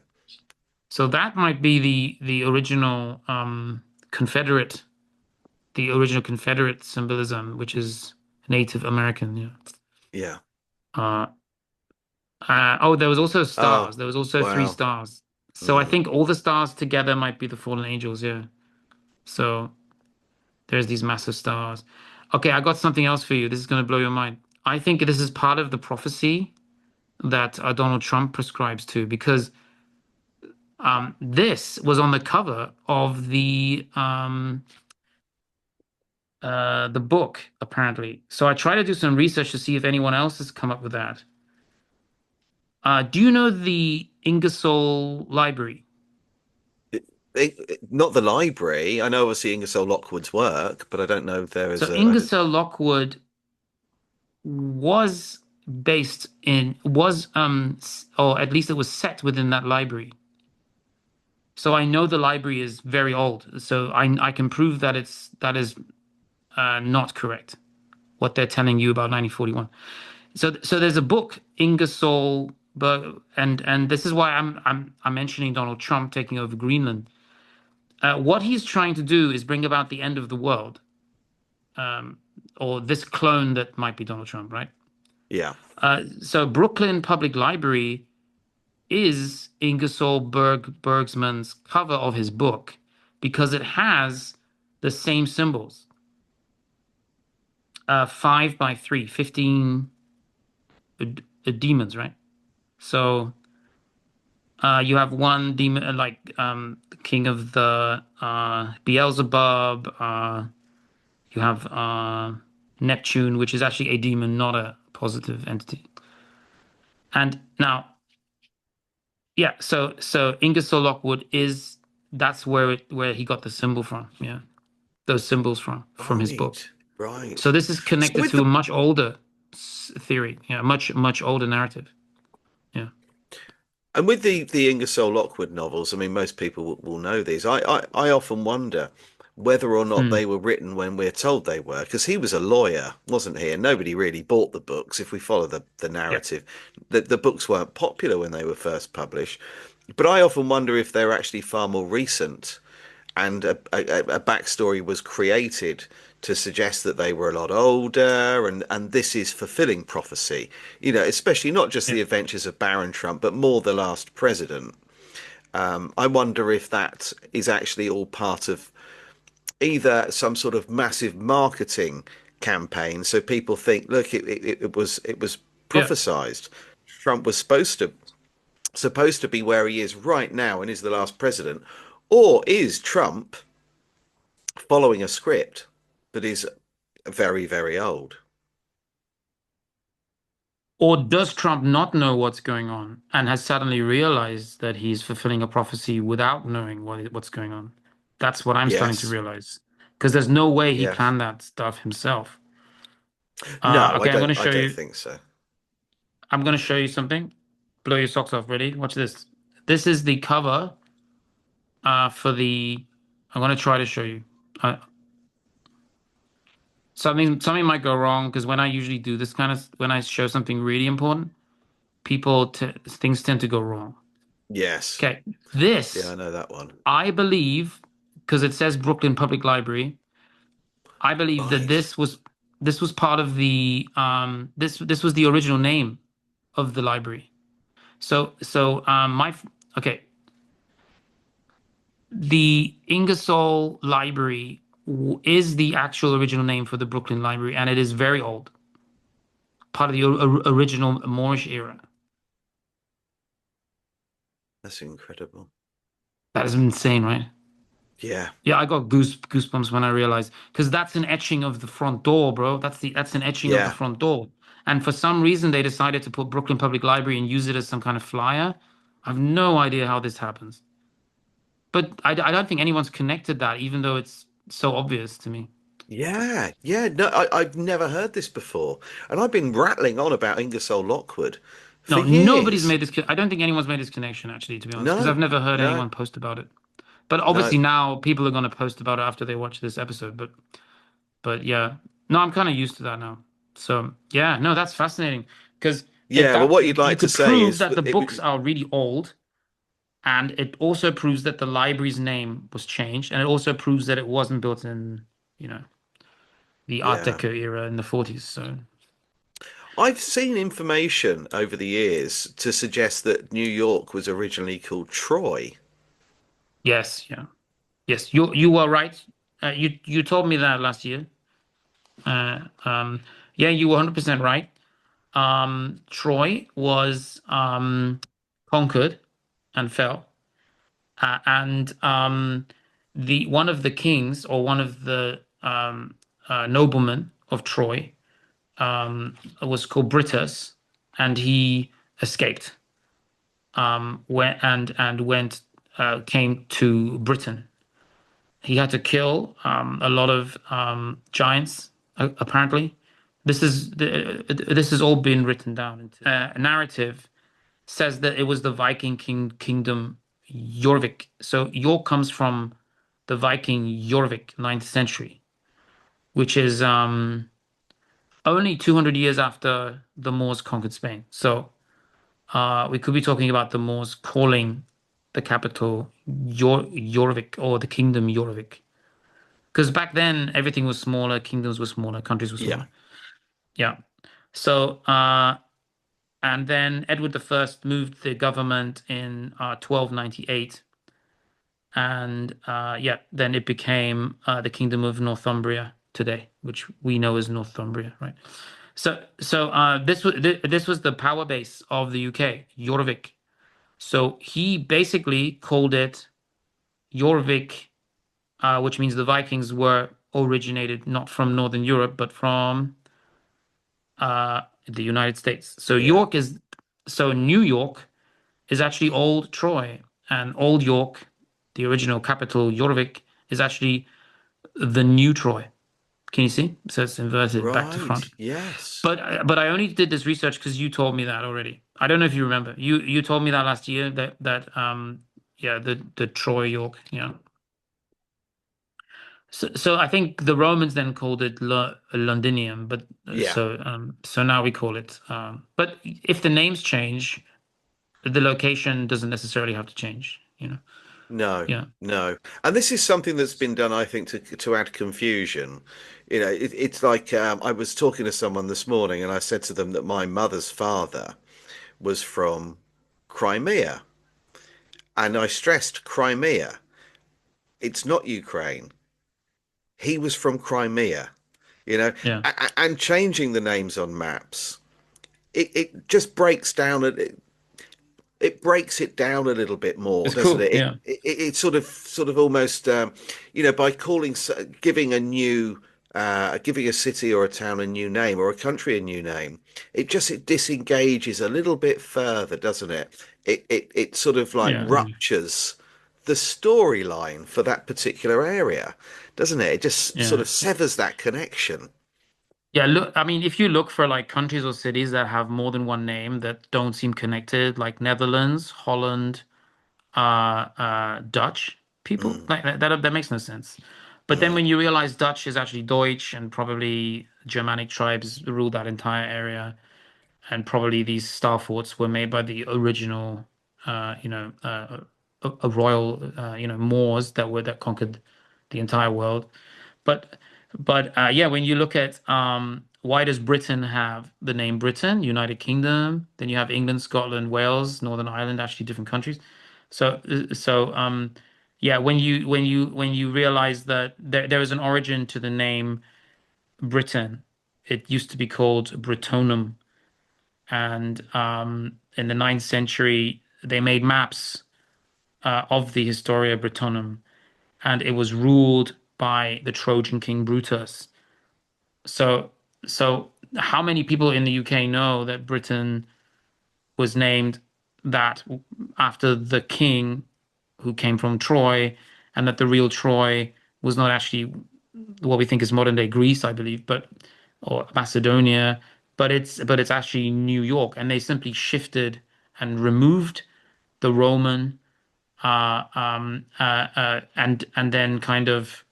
so that might be the original Confederate, the original Confederate symbolism, which is Native American. Yeah. Yeah. Uh, oh, there was also Oh, stars. There was also three wow. stars. So I Mm. think all the stars together might be the fallen angels. Yeah. So there's these massive stars. Okay, I got something else for you. This is going to blow your mind. I think this is part of the prophecy that Donald Trump prescribes to, because this was on the cover of the book, apparently. So I tried to do some research to see if anyone else has come up with that. Do you know the Ingersoll Library? Not the library. I know obviously Ingersoll Lockwood's work, but I don't know if there is So a. Ingersoll Lockwood was or at least it was set within that library. So I know the library is very old. So I can prove that that is not correct, what they're telling you about 1941. So there's a book, Ingersoll, and this is why I'm mentioning Donald Trump taking over Greenland. What he's trying to do is bring about the end of the world, um, or this clone that might be Donald Trump, right? Yeah. So Brooklyn Public Library is Ingersoll Bergman's cover of his book because it has the same symbols. 5 by 3, 15 demons, right? So you have one demon, like the king of the Beelzebub. You have Neptune, which is actually a demon, not a positive entity. And now, yeah, so Ingersoll Lockwood is that's where he got the symbol from. Yeah, those symbols from his book. Right. Right. So this is So connected with to a the much older theory. Yeah, much older narrative. Yeah, and with the Ingersoll Lockwood novels, I mean, most people will know these. I often wonder whether or not mm, they were written when we're told they were, because he was a lawyer, wasn't he? And nobody really bought the books. If we follow the yeah, narrative, the books weren't popular when they were first published. But I often wonder if they're actually far more recent and a backstory was created to suggest that they were a lot older and this is fulfilling prophecy, you know, especially not just yeah, the adventures of Baron Trump, but more the last president. I wonder if that is actually all part of either some sort of massive marketing campaign, so people think, look, it was yeah. prophesized. Trump was supposed to be where he is right now and is the last president, or is Trump following a script that is very, very old? Or does Trump not know what's going on and has suddenly realized that he's fulfilling a prophecy without knowing what's going on? That's what I'm starting to Yes. realize. Because there's no way he Yes. planned that stuff himself. No, Okay, I don't think so. I'm going to show you something. Blow your socks off. Ready? Watch this. This is the cover for the. I'm going to try to show you. Uh, something might go wrong because when I usually do this kind of when I show something really important, things tend to go wrong. Yes. Okay, Yeah, I this know that one. I believe because it says Brooklyn Public Library. I believe that Right. this was part of the this was the original name of the library. So my okay, the Ingersoll Library is the actual original name for the Brooklyn Library, and it is very old, part of the original Moorish era. That's incredible. That is insane, right? Yeah. Yeah, I got goosebumps when I realized because that's an etching of the front door, bro. That's an etching of the Yeah. front door. And for some reason they decided to put Brooklyn Public Library and use it as some kind of flyer. I've no idea how this happens. But I don't think anyone's connected that, even though it's so obvious to me. Yeah. Yeah. No, I've never heard this before. And I've been rattling on about Ingersoll Lockwood for No, nobody's years. made this. I don't think anyone's made this connection actually, to be honest, because No, I've never heard no, anyone post about it. But no. obviously now people are going to post about it after they watch this episode. But yeah, no, I'm kind of used to that now. So yeah, no, that's fascinating because it Yeah. Well, that what you'd you like to could say prove is that the it books was, are really old, and it also proves that the library's name was changed, and it also proves that it wasn't built in, you know, the Art yeah. Deco era in the 40s. So I've seen information over the years to suggest that New York was originally called Troy. yes, yeah, yes, you were right. You told me that last year. Uh, um, yeah, you were 100% right. Troy was conquered and fell, and the one of the kings or one of the noblemen of Troy was called Brutus, and he escaped. Went came to Britain. He had to kill a lot of giants. Apparently, this has all been written down into a narrative. Says that it was the Viking kingdom Jorvik. So York comes from the Viking Jorvik, 9th century, which is only 200 years after the Moors conquered Spain. So we could be talking about the Moors calling the capital Jorvik or the kingdom Jorvik. Because back then everything was smaller, kingdoms were smaller, countries were Yeah. smaller. Yeah. So and then Edward the First moved the government in 1298, and yeah, then it became the Kingdom of Northumbria today, which we know as Northumbria, right? So this was the power base of the UK, Jorvik. So he basically called it Jorvik, which means the Vikings were originated not from Northern Europe, but from the United States. Yeah. So New York is actually Old Troy, and Old York, the original capital, Jorvik, is actually the new Troy. Can you see? So it's inverted back to front. Right. Yes. But I only did this research because you told me that already. I don't know if you remember. You told me that last year that yeah, the Troy York, yeah. So I think the Romans then called it Londinium, but Yeah. so now we call it but if the names change, the location doesn't necessarily have to change, you know. No. Yeah. No. And this is something that's been done, I think, to add confusion. It's like I was talking to someone this morning, and I said to them that my mother's father was from Crimea, and I stressed Crimea. It's not Ukraine. He was from Crimea, Yeah. and changing the names on maps. It just breaks down it breaks it down a little bit more, It's doesn't cool. it? Yeah. It sort of almost by giving a new giving a city or a town a new name or a country a new name, it disengages a little bit further, doesn't it? It sort of like Yeah. ruptures the storyline for that particular area, doesn't it? It just sort Yeah. of severs that connection. Yeah, look, I mean, if you look for like countries or cities that have more than one name that don't seem connected, like Netherlands, Holland, Dutch people, Mm, like that makes no sense. But then mm, when you realize Dutch is actually Deutsch and probably Germanic tribes ruled that entire area, and probably these star forts were made by the original, a royal, Moors that conquered the entire world. But but yeah, when you look at why does Britain have the name Britain, United Kingdom? Then you have England, Scotland, Wales, Northern Ireland, actually different countries. So yeah, when you realize that there is an origin to the name Britain, it used to be called Britonum, and in the 9th century they made maps of the Historia Britonum, and it was ruled by the Trojan King Brutus. So, so how many people in the UK know that Britain was named that after the king who came from Troy, and that the real Troy was not actually what we think is modern day Greece, I believe, but or Macedonia, but it's actually New York, and they simply shifted and removed the Roman and then kind of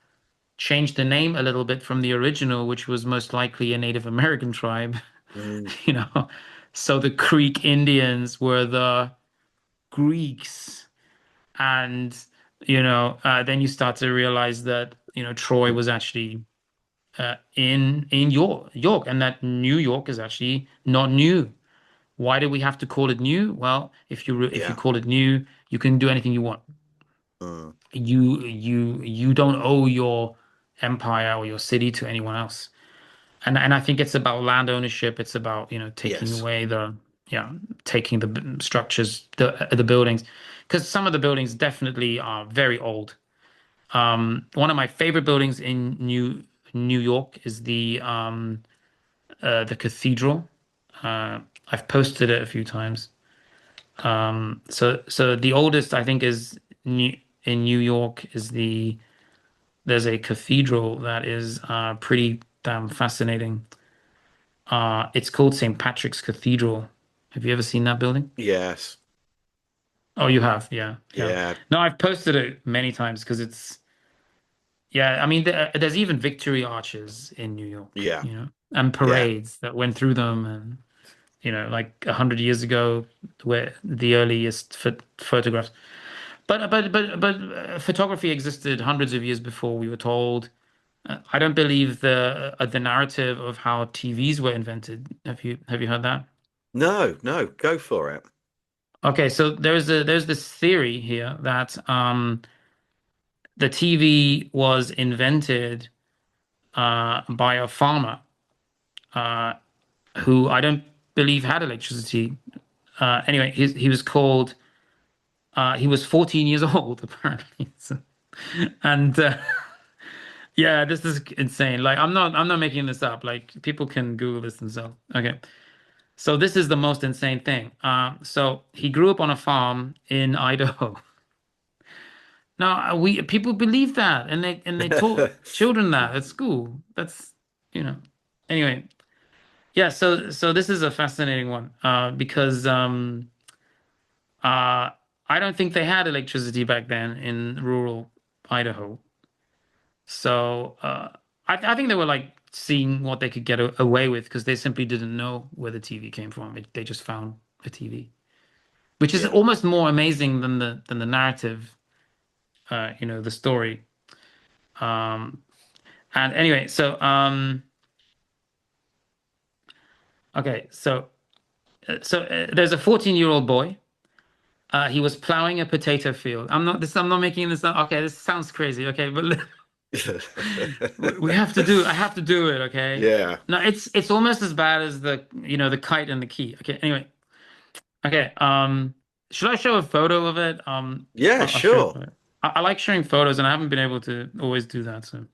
changed the name a little bit from the original, which was most likely a Native American tribe, Mm, you know. So the Creek Indians were the Greeks, and then you start to realize that Troy was actually in York, and that New York is actually not new. Why do we have to call it new? Well, if you yeah. call it new, you can do anything you want. Mm, You don't owe your empire or your city to anyone else. And I think it's about land ownership. It's about, taking yes. away yeah, taking the structures, the buildings, because some of the buildings definitely are very old. One of my favorite buildings in New York is the cathedral. I've posted it a few times. So the oldest I think is in New York is there's a cathedral that is pretty damn fascinating. It's called St. Patrick's Cathedral. Have you ever seen that building? Yes. Oh, you have, yeah, yeah. Yeah. No, I've posted it many times because yeah. I mean, there's even victory arches in New York, Yeah. and Yeah. parades that went through them, and like 100 years ago, where the earliest photographs. But photography existed hundreds of years before we were told. I don't believe the narrative of how TVs were invented. Have you heard that? No, no, go for it. Okay, so there's this theory here that the TV was invented by a farmer uh, who I don't believe had electricity. Anyway, he was called. He was 14 years old apparently, and yeah, this is insane. Like I'm not making this up. Like people can Google this themselves. Okay, so this is the most insane thing. So he grew up on a farm in Idaho. Now we people believe that, and they taught children that at school. That's you know. Anyway, yeah. So this is a fascinating one because uh, I don't think they had electricity back then in rural Idaho. So I think they were like seeing what they could get away with because they simply didn't know where the TV came from. They just found a TV, which is Yeah. almost more amazing than the narrative, the story. Um, and anyway, okay, there's a 14-year-old boy. He was plowing a potato field. I'm not making this up. Okay, this sounds crazy. Okay, but we have to do. I have to do it. Okay. Yeah. No, it's almost as bad as the kite and the key. Okay. Anyway. Okay. Should I show a photo of it? Yeah, I'll show a sure. photo. I like showing photos, and I haven't been able to always do that. So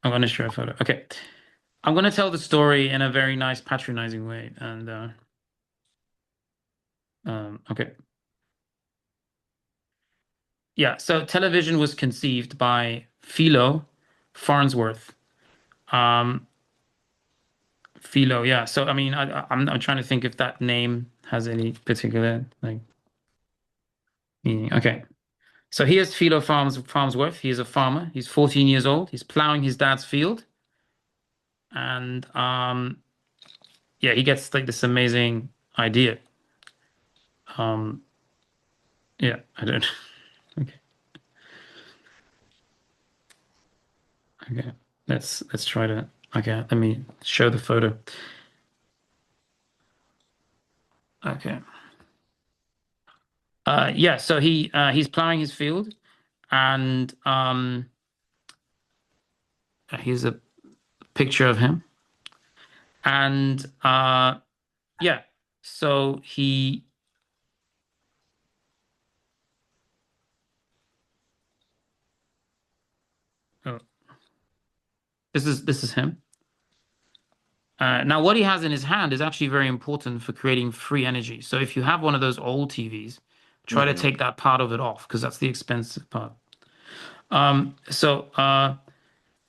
I'm going to show a photo. Okay. I'm going to tell the story in a very nice, patronizing way. And okay. Yeah. So television was conceived by Philo Farnsworth. Um, Philo, yeah. So I mean, I'm trying to think if that name has any particular like meaning. Okay, so here's Philo Farnsworth. He is a farmer. He's 14 years old. He's plowing his dad's field, and yeah, he gets like this amazing idea. Um, yeah, I don't. Okay, okay. Let's try to. Okay, let me show the photo. Okay. Yeah. So he's plowing his field, and here's a picture of him. And yeah, so This is him. Now, what he has in his hand is actually very important for creating free energy. So if you have one of those old TVs, try to Hmm. take that part of it off because that's the expensive part. So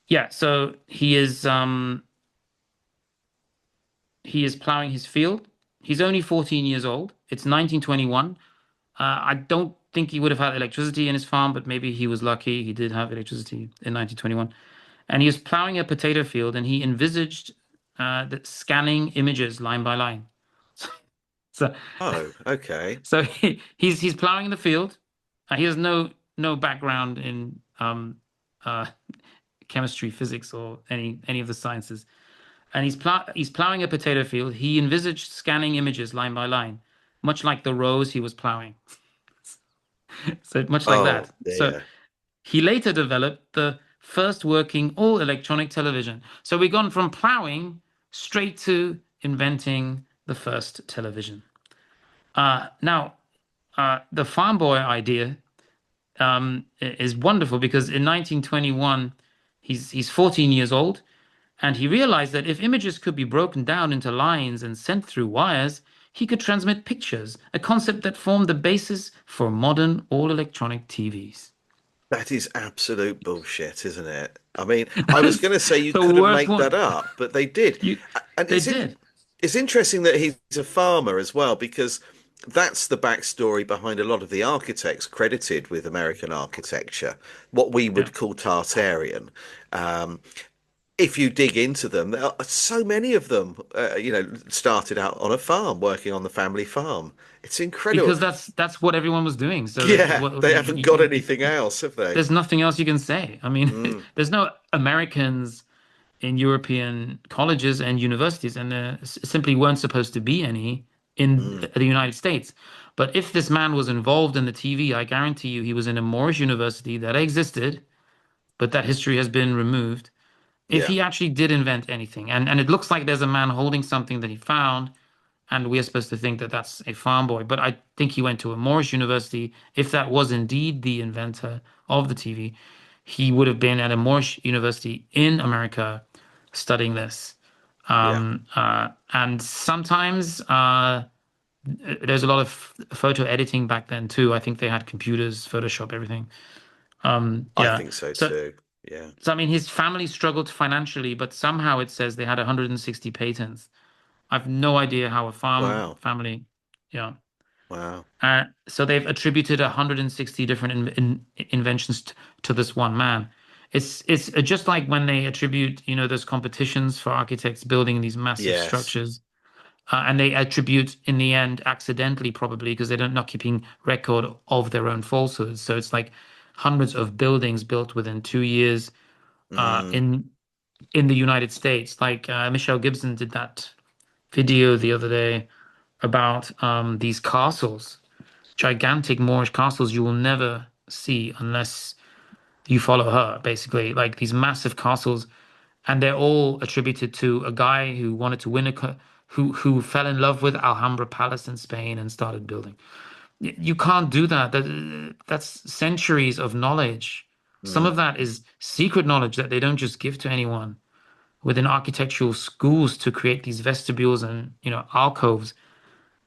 yeah, so he is plowing his field. He's only 14 years old. It's 1921. I don't think he would have had electricity in his farm, but maybe he was lucky. He did have electricity in 1921. And he was plowing a potato field and he envisaged that scanning images line by line. So, Oh, okay. so he's plowing the field. He has no background in uh, chemistry, physics, or any of the sciences. And he's plowing a potato field. He envisaged scanning images line by line, much like the rows he was plowing. So much like Oh that. So dear. he later developed the first working all electronic television. So we've gone from plowing straight to inventing the first television. Now, the farm boy idea is wonderful because in 1921, he's 14 years old, and he realized that if images could be broken down into lines and sent through wires, he could transmit pictures, a concept that formed the basis for modern all electronic TVs. That is absolute bullshit, isn't it? I mean, I was That's going to say you the couldn't worst make that one. up, but they did. You, And they did. it's interesting that he's a farmer as well, because that's the backstory behind a lot of the architects credited with American architecture, what we Yeah. would call Tartarian. Um, if you dig into them, there are so many of them, started out on a farm, working on the family farm. It's incredible. Because that's what everyone was doing. So that Yeah, what they haven't got anything else, have they? there's nothing else you can say. I mean, Mm, there's no Americans in European colleges and universities, and there simply weren't supposed to be any in mm, the United States. But if this man was involved in the TV, I guarantee you he was in a Moorish university that existed, but that history has been removed. If yeah, he actually did invent anything, and it looks like there's a man holding something that he found, and we are supposed to think that that's a farm boy, but I think he went to a Moorish university. If that was indeed the inventor of the TV, he would have been at a Moorish university in America studying this. yeah. And sometimes there's a lot of photo editing back then too. I think they had computers, Photoshop, everything. I Yeah. think so So, too. Yeah. so I mean, his family struggled financially, but somehow it says they had 160 patents. I've no idea how a farm Wow. family, yeah. Wow. So they've attributed 160 different inventions to this one man. It's just like when they attribute, those competitions for architects building these massive Yes. structures, and they attribute in the end accidentally probably because they're not keeping record of their own falsehoods. So it's like hundreds of buildings built within 2 years Mm, in the United States. Like Michelle Gibson did that video the other day about these castles, gigantic Moorish castles you will never see unless you follow her, basically, like these massive castles, and they're all attributed to a guy who wanted to win who fell in love with Alhambra Palace in Spain and started building. You can't do that. That's centuries of knowledge. Some mm. of that is secret knowledge that they don't just give to anyone within architectural schools to create these vestibules and alcoves.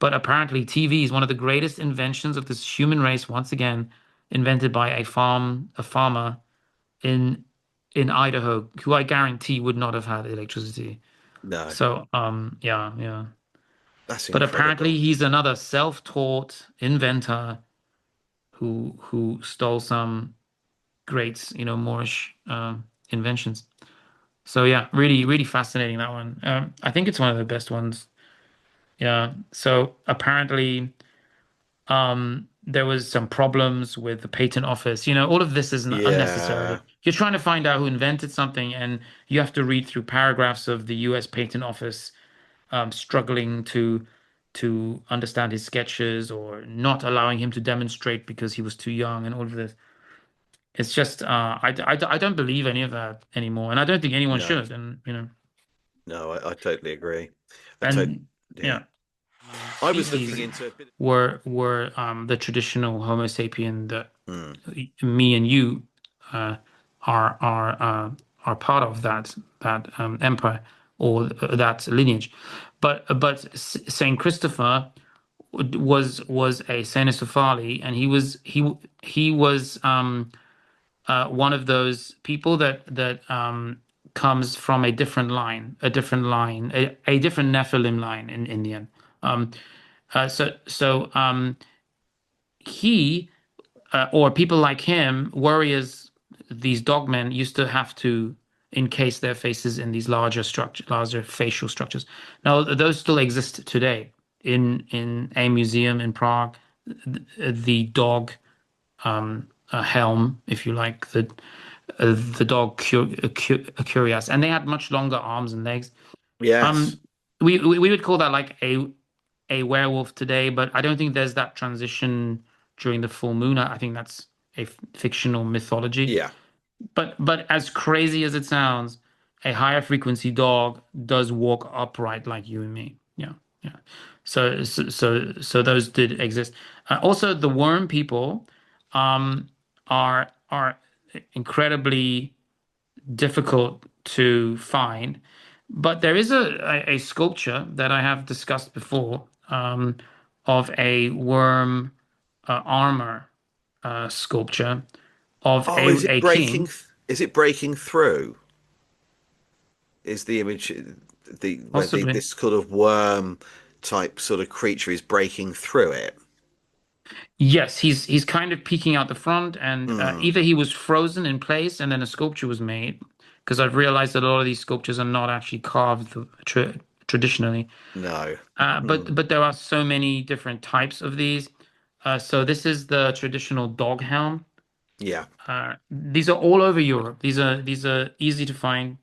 But apparently, TV is one of the greatest inventions of this human race, once again, invented by a farmer in Idaho, who I guarantee would not have had electricity. No, So, yeah, yeah. that's But apparently, incredible. he's another self-taught inventor who stole some great, Moorish inventions. So yeah, really, really fascinating that one. I think it's one of the best ones. Yeah. So apparently, there was some problems with the patent office. All of this is Yeah. unnecessary. You're trying to find out who invented something, and you have to read through paragraphs of the U.S. Patent Office struggling to understand his sketches or not allowing him to demonstrate because he was too young and all of this. It's just I don't believe any of that anymore, and I don't think anyone No, should. And no, I totally agree. I tot and Yeah. yeah, I mean, I was looking species into a bit. were the traditional Homo sapien that Mm, me and you uh, are are uh, are part of that empire or that lineage. But Saint Christopher was a Senesophaly, and he was one of those people that comes from a different Nephilim line in Indian. Um, so he or people like him, warriors, these dogmen used to have to encase their faces in these larger facial structures. Now, those still exist today in a museum in Prague. The dog helm, if you like, the dog curious, and they had much longer arms and legs. Yes. Um, we would call that like a werewolf today, but I don't think there's that transition during the full moon. I think that's a fictional mythology. Yeah. But as crazy as it sounds, a higher frequency dog does walk upright like you and me. Yeah, yeah. So those did exist. Also, the worm people um, are incredibly difficult to find. But there is a sculpture that I have discussed before of a worm armor sculpture of Oh, is it a breaking? king, Is it breaking through? Is the image the where the possibly. this sort of worm type sort of creature is breaking through it? Yes, he's kind of peeking out the front, and Hmm. either he was frozen in place and then a sculpture was made, because I've realized that a lot of these sculptures are not actually carved traditionally. No. But Hmm. but there are so many different types of these. So this is the traditional dog helm. Yeah. These are all over Europe. These are easy to find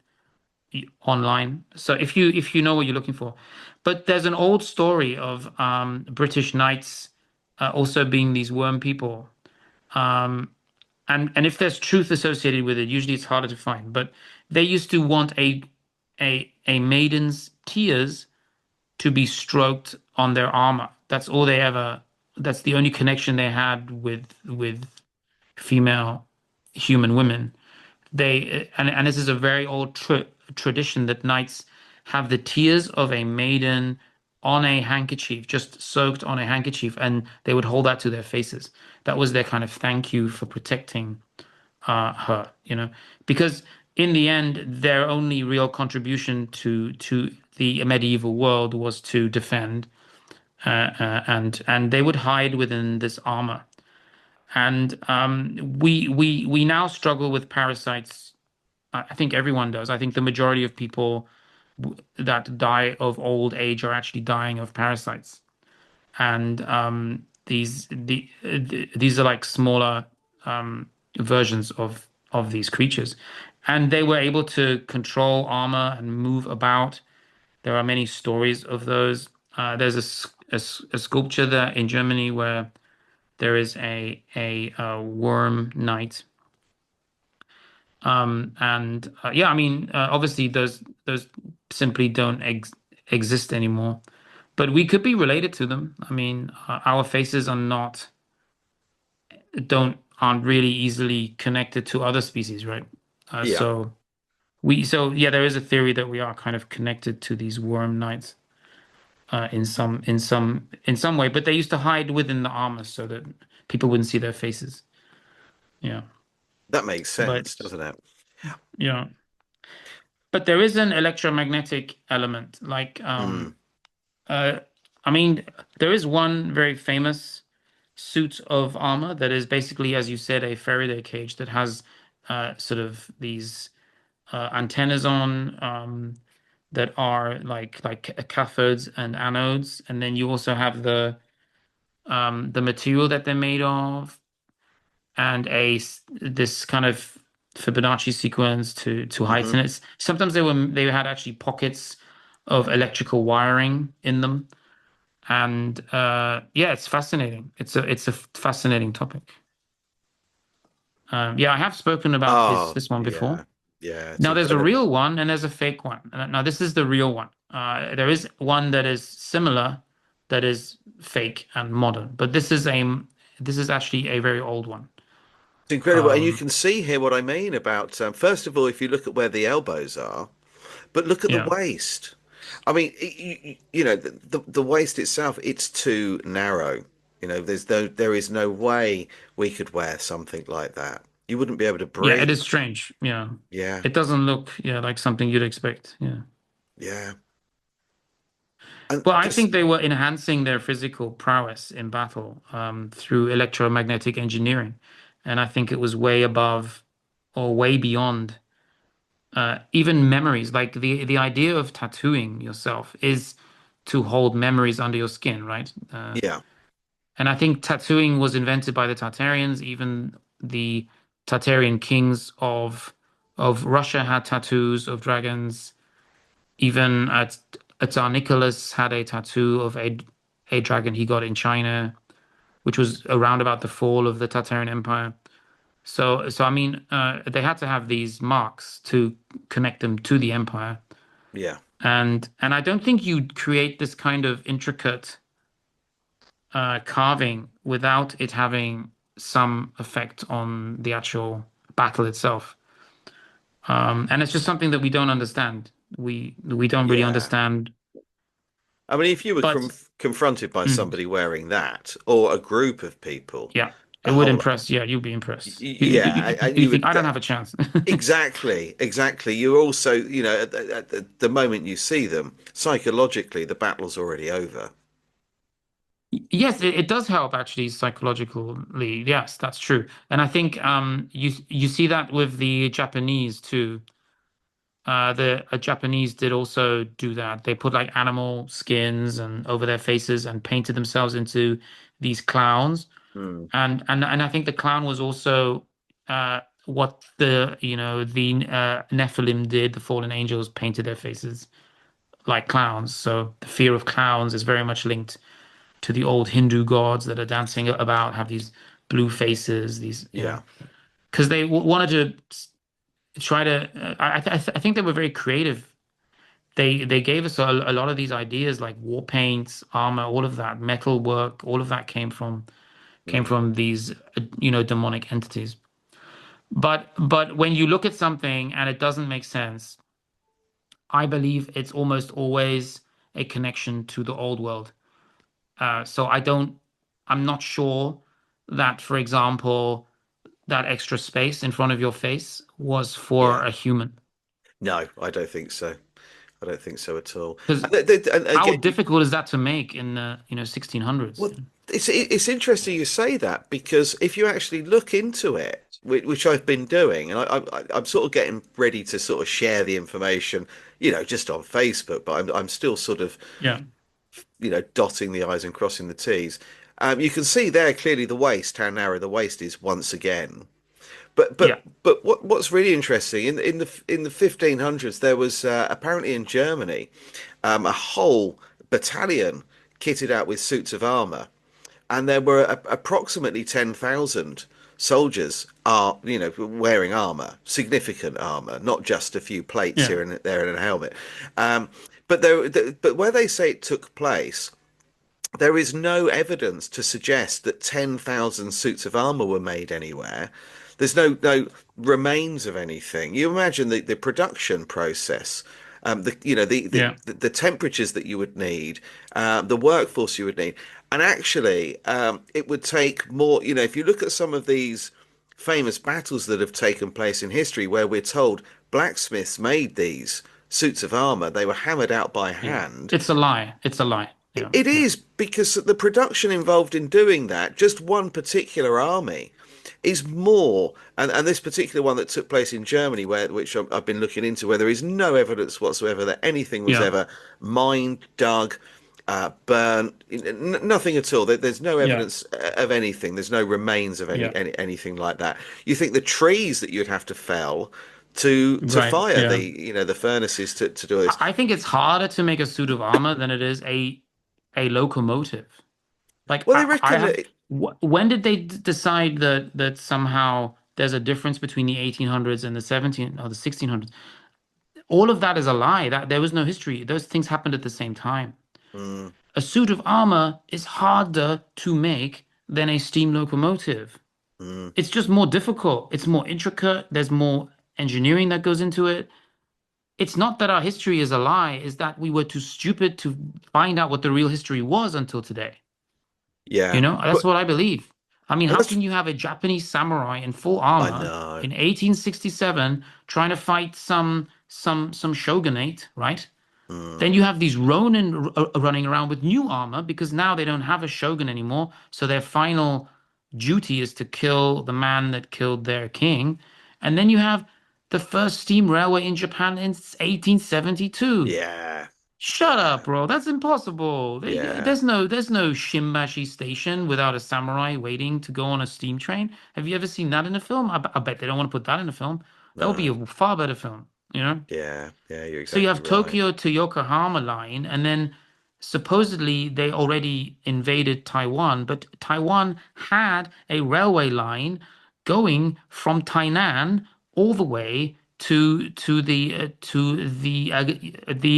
online. So if you know what you're looking for, but there's an old story of British knights also being these worm people. Um, and if there's truth associated with it, usually it's harder to find. But they used to want a maiden's tears to be stroked on their armor. That's all they ever. That's the only connection they had with female human women. And this is a very old tradition that knights have the tears of a maiden on a handkerchief, just soaked on a handkerchief, and they would hold that to their faces. That was their kind of thank you for protecting her, because in the end, their only real contribution to the medieval world was to defend, and they would hide within this armor. And we now struggle with parasites. I think everyone does. I think the majority of people that die of old age are actually dying of parasites. And these are like smaller versions of these creatures, and they were able to control armor and move about. There are many stories of those. There's a sculpture there in Germany where there is a worm knight. And yeah, I mean, obviously those simply don't exist anymore. But we could be related to them. I mean, our faces are not don't aren't really easily connected to other species, right? Yeah. So yeah, there is a theory that we are kind of connected to these worm knights in some way, but they used to hide within the armor so that people wouldn't see their faces. Yeah, That makes but sense, doesn't it? yeah, but there is an electromagnetic element. Like, Hmm. uh, I mean, there is one very famous suit of armor that is basically, as you said, a Faraday cage that has sort of these antennas on that are like cathodes and anodes, and then you also have the material that they're made of, and this kind of Fibonacci sequence to Hmm. heighten it. Sometimes they had actually pockets of electrical wiring in them, and yeah, it's fascinating. It's a fascinating topic. Yeah, I have spoken about this Oh, this one before. yeah. Yeah, it's Now there's a incredible. real one and there's a fake one. Now this is the real one. There is one that is similar, that is fake and modern, but this is actually a very old one. It's incredible. And you can see here what I mean about, first of all, if you look at where the elbows are, but look at the Yeah. waist. I mean, the waist itself, it's too narrow. There is no way we could wear something like that. You wouldn't be able to Yeah, it breathe. is strange. Yeah. Yeah, It doesn't look, yeah, like something you'd expect. Yeah. yeah. And Well, I just, think they were enhancing their physical prowess in battle through electromagnetic engineering. And I think it was way above or way beyond even memories. Like the idea of tattooing yourself is to hold memories under your skin, right? yeah. And I think tattooing was invented by the Tartarians. Even the Tartarian kings of Russia had tattoos of dragons. Even Tsar Nicholas had a tattoo of a dragon he got in China, which was around about the fall of the Tartarian Empire. So I mean, they had to have these marks to connect them to the empire, Yeah. and I don't think you'd create this kind of intricate carving without it having some effect on the actual battle itself. And it's just something that we don't understand. We don't really Yeah. understand. I mean, if you were But confronted by mm, somebody wearing that, or a group of people, yeah, it a would whole, impress. Yeah, you'd be impressed. yeah, and You you think would I go, don't have a chance. exactly, exactly. You're also, at the moment you see them, psychologically, the battle's already over. Yes, it does help actually psychologically. Yes, that's true. And I think you see that with the Japanese too. The Japanese did also do that. They put like animal skins and over their faces and painted themselves into these clowns. Hmm. And I think the clown was also what the Nephilim did. The fallen angels painted their faces like clowns. So the fear of clowns is very much linked to the old Hindu gods that are dancing about, have these blue faces, Yeah, because they wanted to try to. I think they were very creative. They gave us a lot of these ideas like war paints, armor, all of that, metal work, all of that came mm, from these demonic entities. But when you look at something and it doesn't make sense, I believe it's almost always a connection to the old world. So I'm not sure that, for example, that extra space in front of your face was for yeah. a human. No, I don't think so. I don't think so at all. Because And how again, difficult is that to make in the 1600s? well, it's interesting you say that because if you actually look into it, which I've been doing, and I'm sort of getting ready to sort of share the information, just on Facebook, but I'm still sort of, Yeah, dotting the I's and crossing the T's. You can see there clearly the waist, how narrow the waist is once again. But yeah, but but what's really interesting in the 1500s there was apparently in Germany a whole battalion kitted out with suits of armor, and there were approximately 10,000 soldiers are wearing armor, significant armor, not just a few plates yeah, here and there and a helmet. Um, but where they say it took place, there is no evidence to suggest that 10,000 suits of armor were made anywhere. There's no remains of anything. You imagine the production process, the you know yeah, the temperatures that you would need, the workforce you would need, and actually it would take more. If you look at some of these famous battles that have taken place in history, where we're told blacksmiths made these suits of armor, they were hammered out by yeah. hand. It's a lie. It's a lie. Yeah, It yeah, is because the production involved in doing that, just one particular army, is more, and this particular one that took place in Germany, which I've been looking into, where there is no evidence whatsoever that anything was yeah, ever mined, dug, burnt, nothing at all. There's no yeah. evidence of anything. There's no remains of Yeah. anything like that. You think the trees that you'd have to fell to Right. fire the Yeah. the furnaces to do this. I think it's harder to make a suit of armor than it is a locomotive. Like Well, they I reckon have. that. When did they decide that somehow there's a difference between the 1800s and the 17 or the 1600s? All of that is a lie. That there was no history. Those things happened at the same time. Mm, A suit of armor is harder to make than a steam locomotive. mm, It's just more difficult. It's more intricate. There's more engineering that goes into it. It's not that our history is a lie, it's that we were too stupid to find out what the real history was until today. yeah. That's But what I believe. I mean, how that's can you have a Japanese samurai in full I armor know. in 1867 trying to fight some shogunate, right? Mm, Then you have these Ronin running around with new armor because now they don't have a shogun anymore. So their final duty is to kill the man that killed their king. And then you have the first steam railway in Japan in 1872. yeah, Shut up, yeah, bro. That's impossible. yeah. There's no Shimbashi station without a samurai waiting to go on a steam train. Have you ever seen that in a film? I bet they don't want to put that in a film. That would be No, a far better film, you know? yeah, yeah. You're So you exactly have right. Tokyo to Yokohama line, and then supposedly they already invaded Taiwan, but Taiwan had a railway line going from Tainan all the way to the Kaohsiung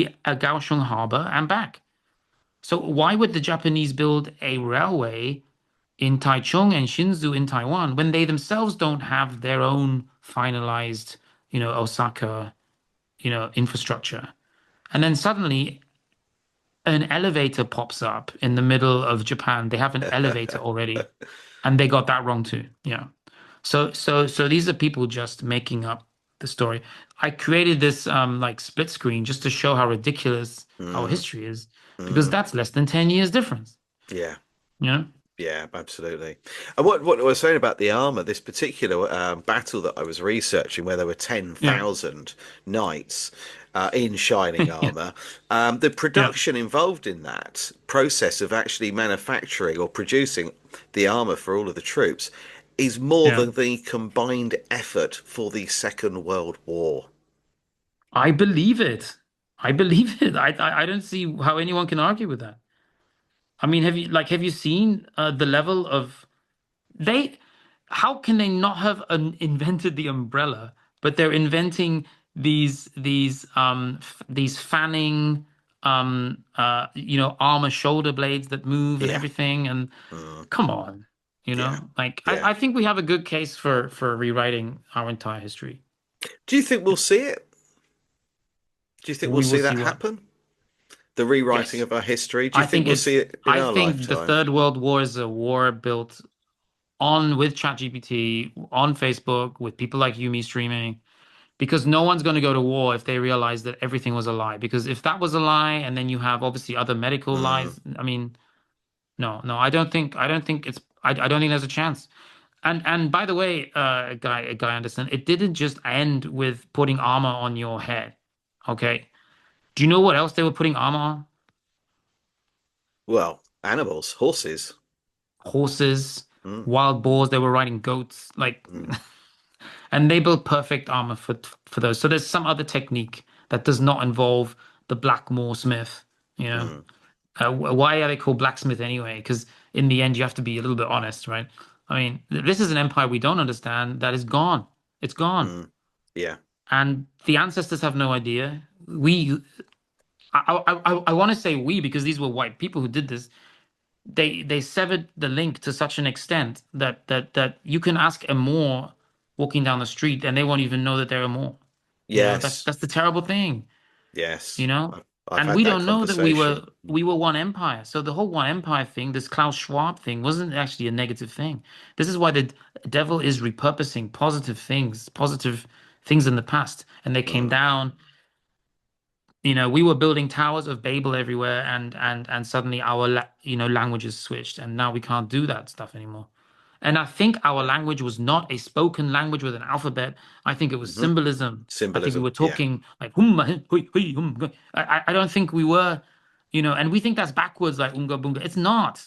harbor and back. So why would the Japanese build a railway in Taichung and Shinzu in Taiwan when they themselves don't have their own finalized, Osaka, infrastructure? And then suddenly an elevator pops up in the middle of Japan. They have an elevator already, and they got that wrong too. Yeah. So these are people just making up the story. I created this like split screen just to show how ridiculous our Mm, history is, because mm, that's less than 10 years difference. yeah. You know? Yeah, absolutely. And what I was saying about the armor, this particular battle that I was researching, where there were Yeah. 10,000 knights in shining Yeah. armor, the Yeah. production involved in that process of actually manufacturing or producing the armor for all of the troops is more Yeah. than the combined effort for the Second World War. I believe it. I believe it. I don't see how anyone can argue with that. I mean, have you seen the level of they how can they not have invented the umbrella, but they're inventing these fanning armor shoulder blades that move and Yeah. everything, and Mm, come on, yeah. like Yeah. I think we have a good case for rewriting our entire history. Do you think we'll see it? Do you think we'll We will see see that what. happen? The rewriting Yes. of our history? Do you I think think we'll see it's it in I our think the lifetime? Third World War is a war built on with ChatGPT, on Facebook, with people like you, me streaming, because no one's going to go to war if they realize that everything was a lie. Because if that was a lie, and then you have obviously other medical Mm, lies, I mean, no, no, I don't think there's a chance. And by the way, Guy Anderson, it didn't just end with putting armor on your head. Okay. Do you know what else they were putting armor on? well, animals, horses. Horses, Mm, wild boars, they were riding goats, like, mm, and they built perfect armor for those. So there's some other technique that does not involve the Blackmore Smith, you know. mm, Why are they called blacksmith anyway? Because in the end, you have to be a little bit honest, right? I mean, this is an empire we don't understand that is gone. It's gone. mm. Yeah. And the ancestors have no idea. I want to say we because these were white people who did this. They severed the link to such an extent that you can ask a Moor walking down the street and they won't even know that they're a Moor. That's Yes. that's the terrible thing you Yes. know I've and had we that don't know that we were conversation. we were one empire. So the whole one empire thing, this Klaus Schwab thing, wasn't actually a negative thing. This is why the devil is repurposing positive things in the past, and they came Mm, down. We were building towers of Babel everywhere, and suddenly our languages switched, and now we can't do that stuff anymore. And I think our yeah. language was not a spoken language with an alphabet. I think it was Hmm. symbolism. I think we Symbolism. were Yeah. talking like humma, hui, hui, hum. I don't think we were, and we think that's backwards, like unga bunga. It's not.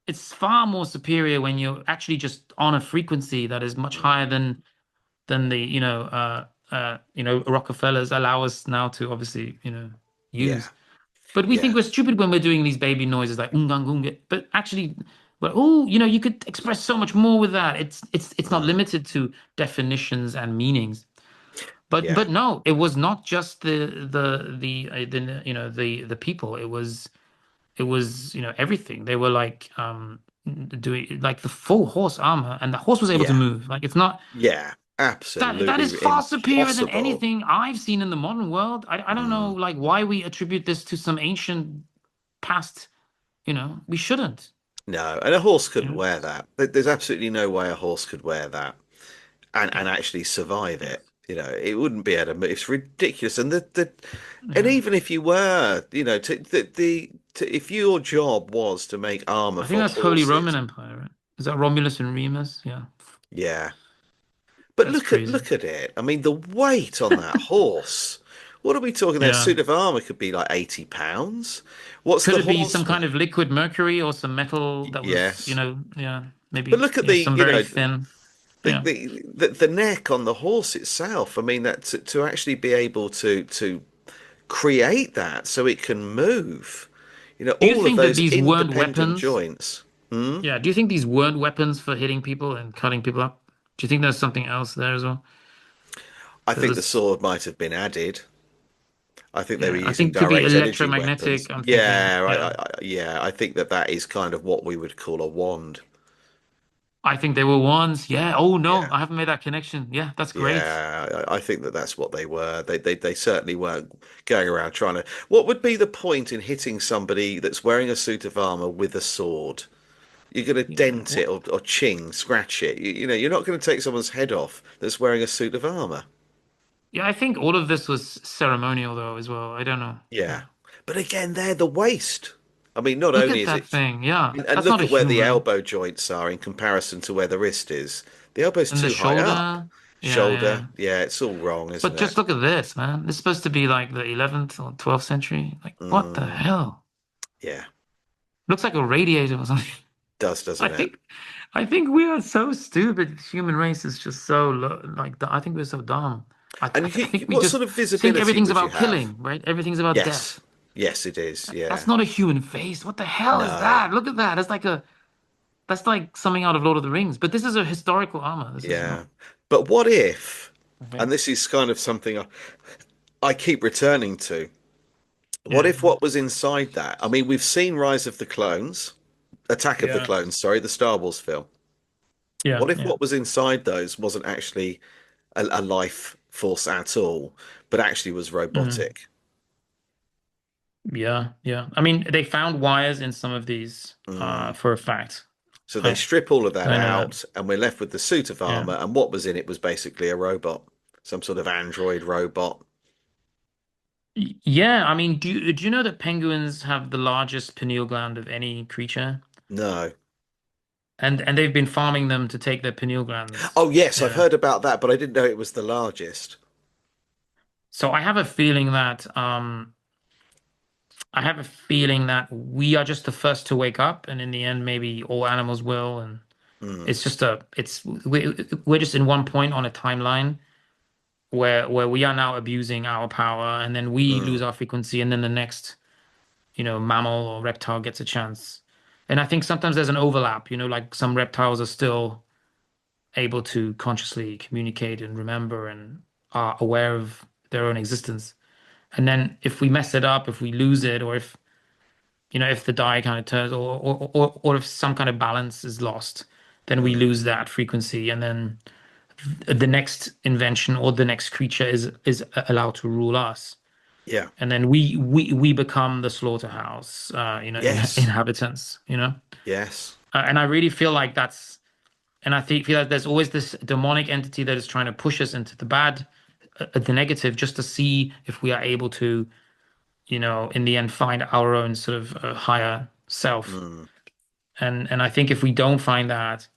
It's far more superior when you're actually just on a frequency that is much Mm, higher than the Rockefellers allow us now to obviously yeah. use. But we think Yeah. we're stupid when we're doing these baby noises like ungang unga. But actually, well, oh, you could express so much more with that. It's not Mm, limited to definitions and meanings. But yeah. but no, it was not just the people. It was everything. They were like doing like the full horse armor, and the horse was able to Yeah, move. Like it's not yeah, that is absolutely far superior than impossible. anything I've seen in the modern world. I don't know Mm, like why we attribute this to some ancient past, we shouldn't. no, and a horse couldn't Yeah. wear that. There's absolutely no way a horse could wear that and Yeah. actually survive Yeah. it. It wouldn't be able to. It's ridiculous. And Yeah. even if you were, if your job was to make armor I think for that's Holy Roman horses, Empire, right? Is that Romulus and Remus? Yeah. yeah. But That's crazy. look at it. I mean, the weight on that horse. What are we talking there? A Yeah. suit of armor could be like 80 pounds. What's Could the it be horse some kind weigh? of liquid mercury or some metal that was, Yes. yeah, But maybe, look at yeah, the, some very thin. Yeah. the neck on the horse itself. I mean, that to actually be able to create that so it can move. Do you All of think that those these weren't independent weapons? joints. Hmm? Yeah. Do you think these weren't weapons for hitting people and cutting people up? Do you think there's something else there as well? I There think the was, sword might have been added. I think they were yeah, I using think it could be direct energy electromagnetic. weapons. I'm thinking, Yeah, yeah. yeah. I think that that is kind of what we would call a wand. I think they were ones. Yeah. Oh no, Yeah, I haven't made that connection. Yeah, that's great. yeah. I think that that's what they were. They certainly weren't going around trying to. What would be the point in hitting somebody that's wearing a suit of armor with a sword? You're going to Yeah. dent it What? or ching, scratch it. You're not going to take someone's head off that's wearing a suit of armor. Yeah, I think all of this was ceremonial though as well. I don't know. Yeah. Yeah. But again, they're the waist. I mean, not Look only at is that it, thing. Yeah. and That's look not a at where the human. elbow joints are in comparison to where the wrist is. The elbow's And the too high up. shoulder. Yeah, yeah, Shoulder, yeah. yeah, it's all wrong, isn't But it? just look at this, man. This is supposed to be like the 11th or 12th century. Like, what the Mm, hell? yeah, Looks like a radiator or something. does, I doesn't it? think, I think we are so stupid. The human race is just so like, I think we're so dumb. I think we What sort just of think visibility everything's would you about have? killing, right? Everything's about Yes, death. yes, it is. That's Yeah, not a human face. What the hell is no, that? Look at that. That's like something out of Lord of the Rings. But this is a historical armor. This is yeah. not. But what if, Okay. and this is kind of something I keep returning to, what Yeah. if what was inside that? I mean, we've seen Rise of the Clones, Attack of the Yeah. Clones, sorry, the Star Wars film. Yeah. What if Yeah. what was inside those wasn't actually a life force at all, but actually was Mm. robotic? Yeah. Yeah. I mean, they found wires in some of these, Mm. for a fact. So they I strip all of that I know that. out, and we're left with the suit of Yeah. armor, and what was in it was basically a robot, some sort of android robot. Yeah. I mean, do you know that penguins have the largest pineal gland of any creature? No. And they've been farming them to take their pineal glands. Oh, yes, I've Yeah. heard about that, but I didn't know it was the largest. So I have a feeling that we are just the first to wake up, and in the end, maybe all animals will. And Mm, it's just we're just in one point on a timeline where we are now abusing our power, and then we mm, lose our frequency, and then the next, mammal or reptile gets a chance. And I think sometimes there's an overlap, like some reptiles are still able to consciously communicate and remember and are aware of their own existence. And then if we mess it up, if we lose it, or if the die kind of turns, or if some kind of balance is lost, then we mm. lose that frequency, and then the next invention or the next creature is allowed to rule us, Yeah. and then we become the slaughterhouse, Yes. inhabitants, Yes. and I really feel like and I think feel like there's always this demonic entity that is trying to push us into the bad, the negative, just to see if we are able to, in the end, find our own sort of higher self. Mm. And I think if we don't find that,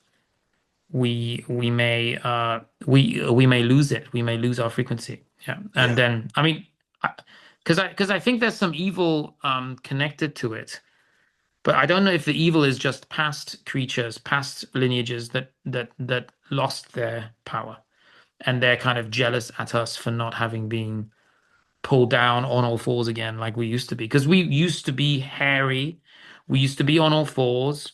we may lose it. We may lose our frequency. Yeah. And Yeah. then I mean, because I think there's some evil connected to it. But I don't know if the evil is just past creatures, past lineages that lost their power, and they're kind of jealous at us for not having been pulled down on all fours again like we used to be. Because we used to be hairy, we used to be on all fours.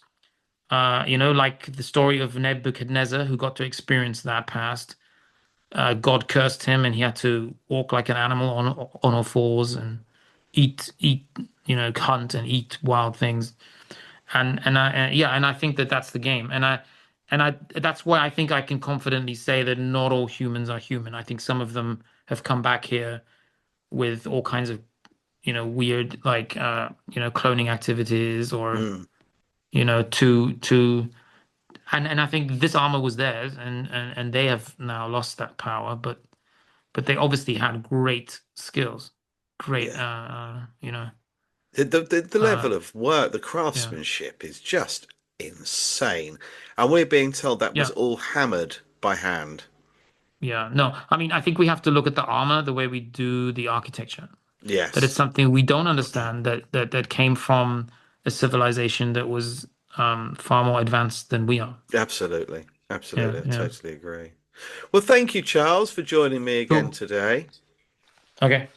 Like the story of Nebuchadnezzar, who got to experience that past. God cursed him, and he had to walk like an animal on all fours and hunt and eat wild things. and I think that that's the game, and I that's why I think I can confidently say that not all humans are human. I think some of them have come back here with all kinds of weird like cloning activities or Mm, to and I think this armor was theirs, and they have now lost that power, but they obviously had great skills, great yeah. The uh level of work, the yeah. craftsmanship is just insane. And we're being told that was Yeah. all hammered by hand. Yeah. No, I mean, I think we have to look at the armor the way we do the architecture. That it's Yes, something we don't understand that came from a civilization that was far more advanced than we are. absolutely. Yeah. Absolutely. I Yeah. totally agree. Well, thank you, Charles, for joining me again Cool. today. Okay.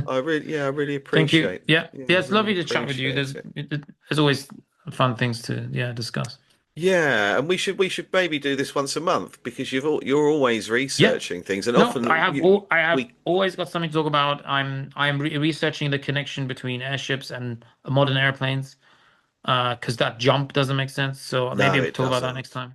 I really Thank you. appreciate, Yeah. yeah, Yeah. I It's really lovely to chat with you. appreciate it. There's always fun things to discuss. Yeah, and we should maybe do this once a month because you're always Yeah. researching things, and No, often I have we always got something to talk about. I'm researching the connection between airships and modern airplanes because that jump doesn't make sense. So maybe no, we'll it talk about that doesn't. next time.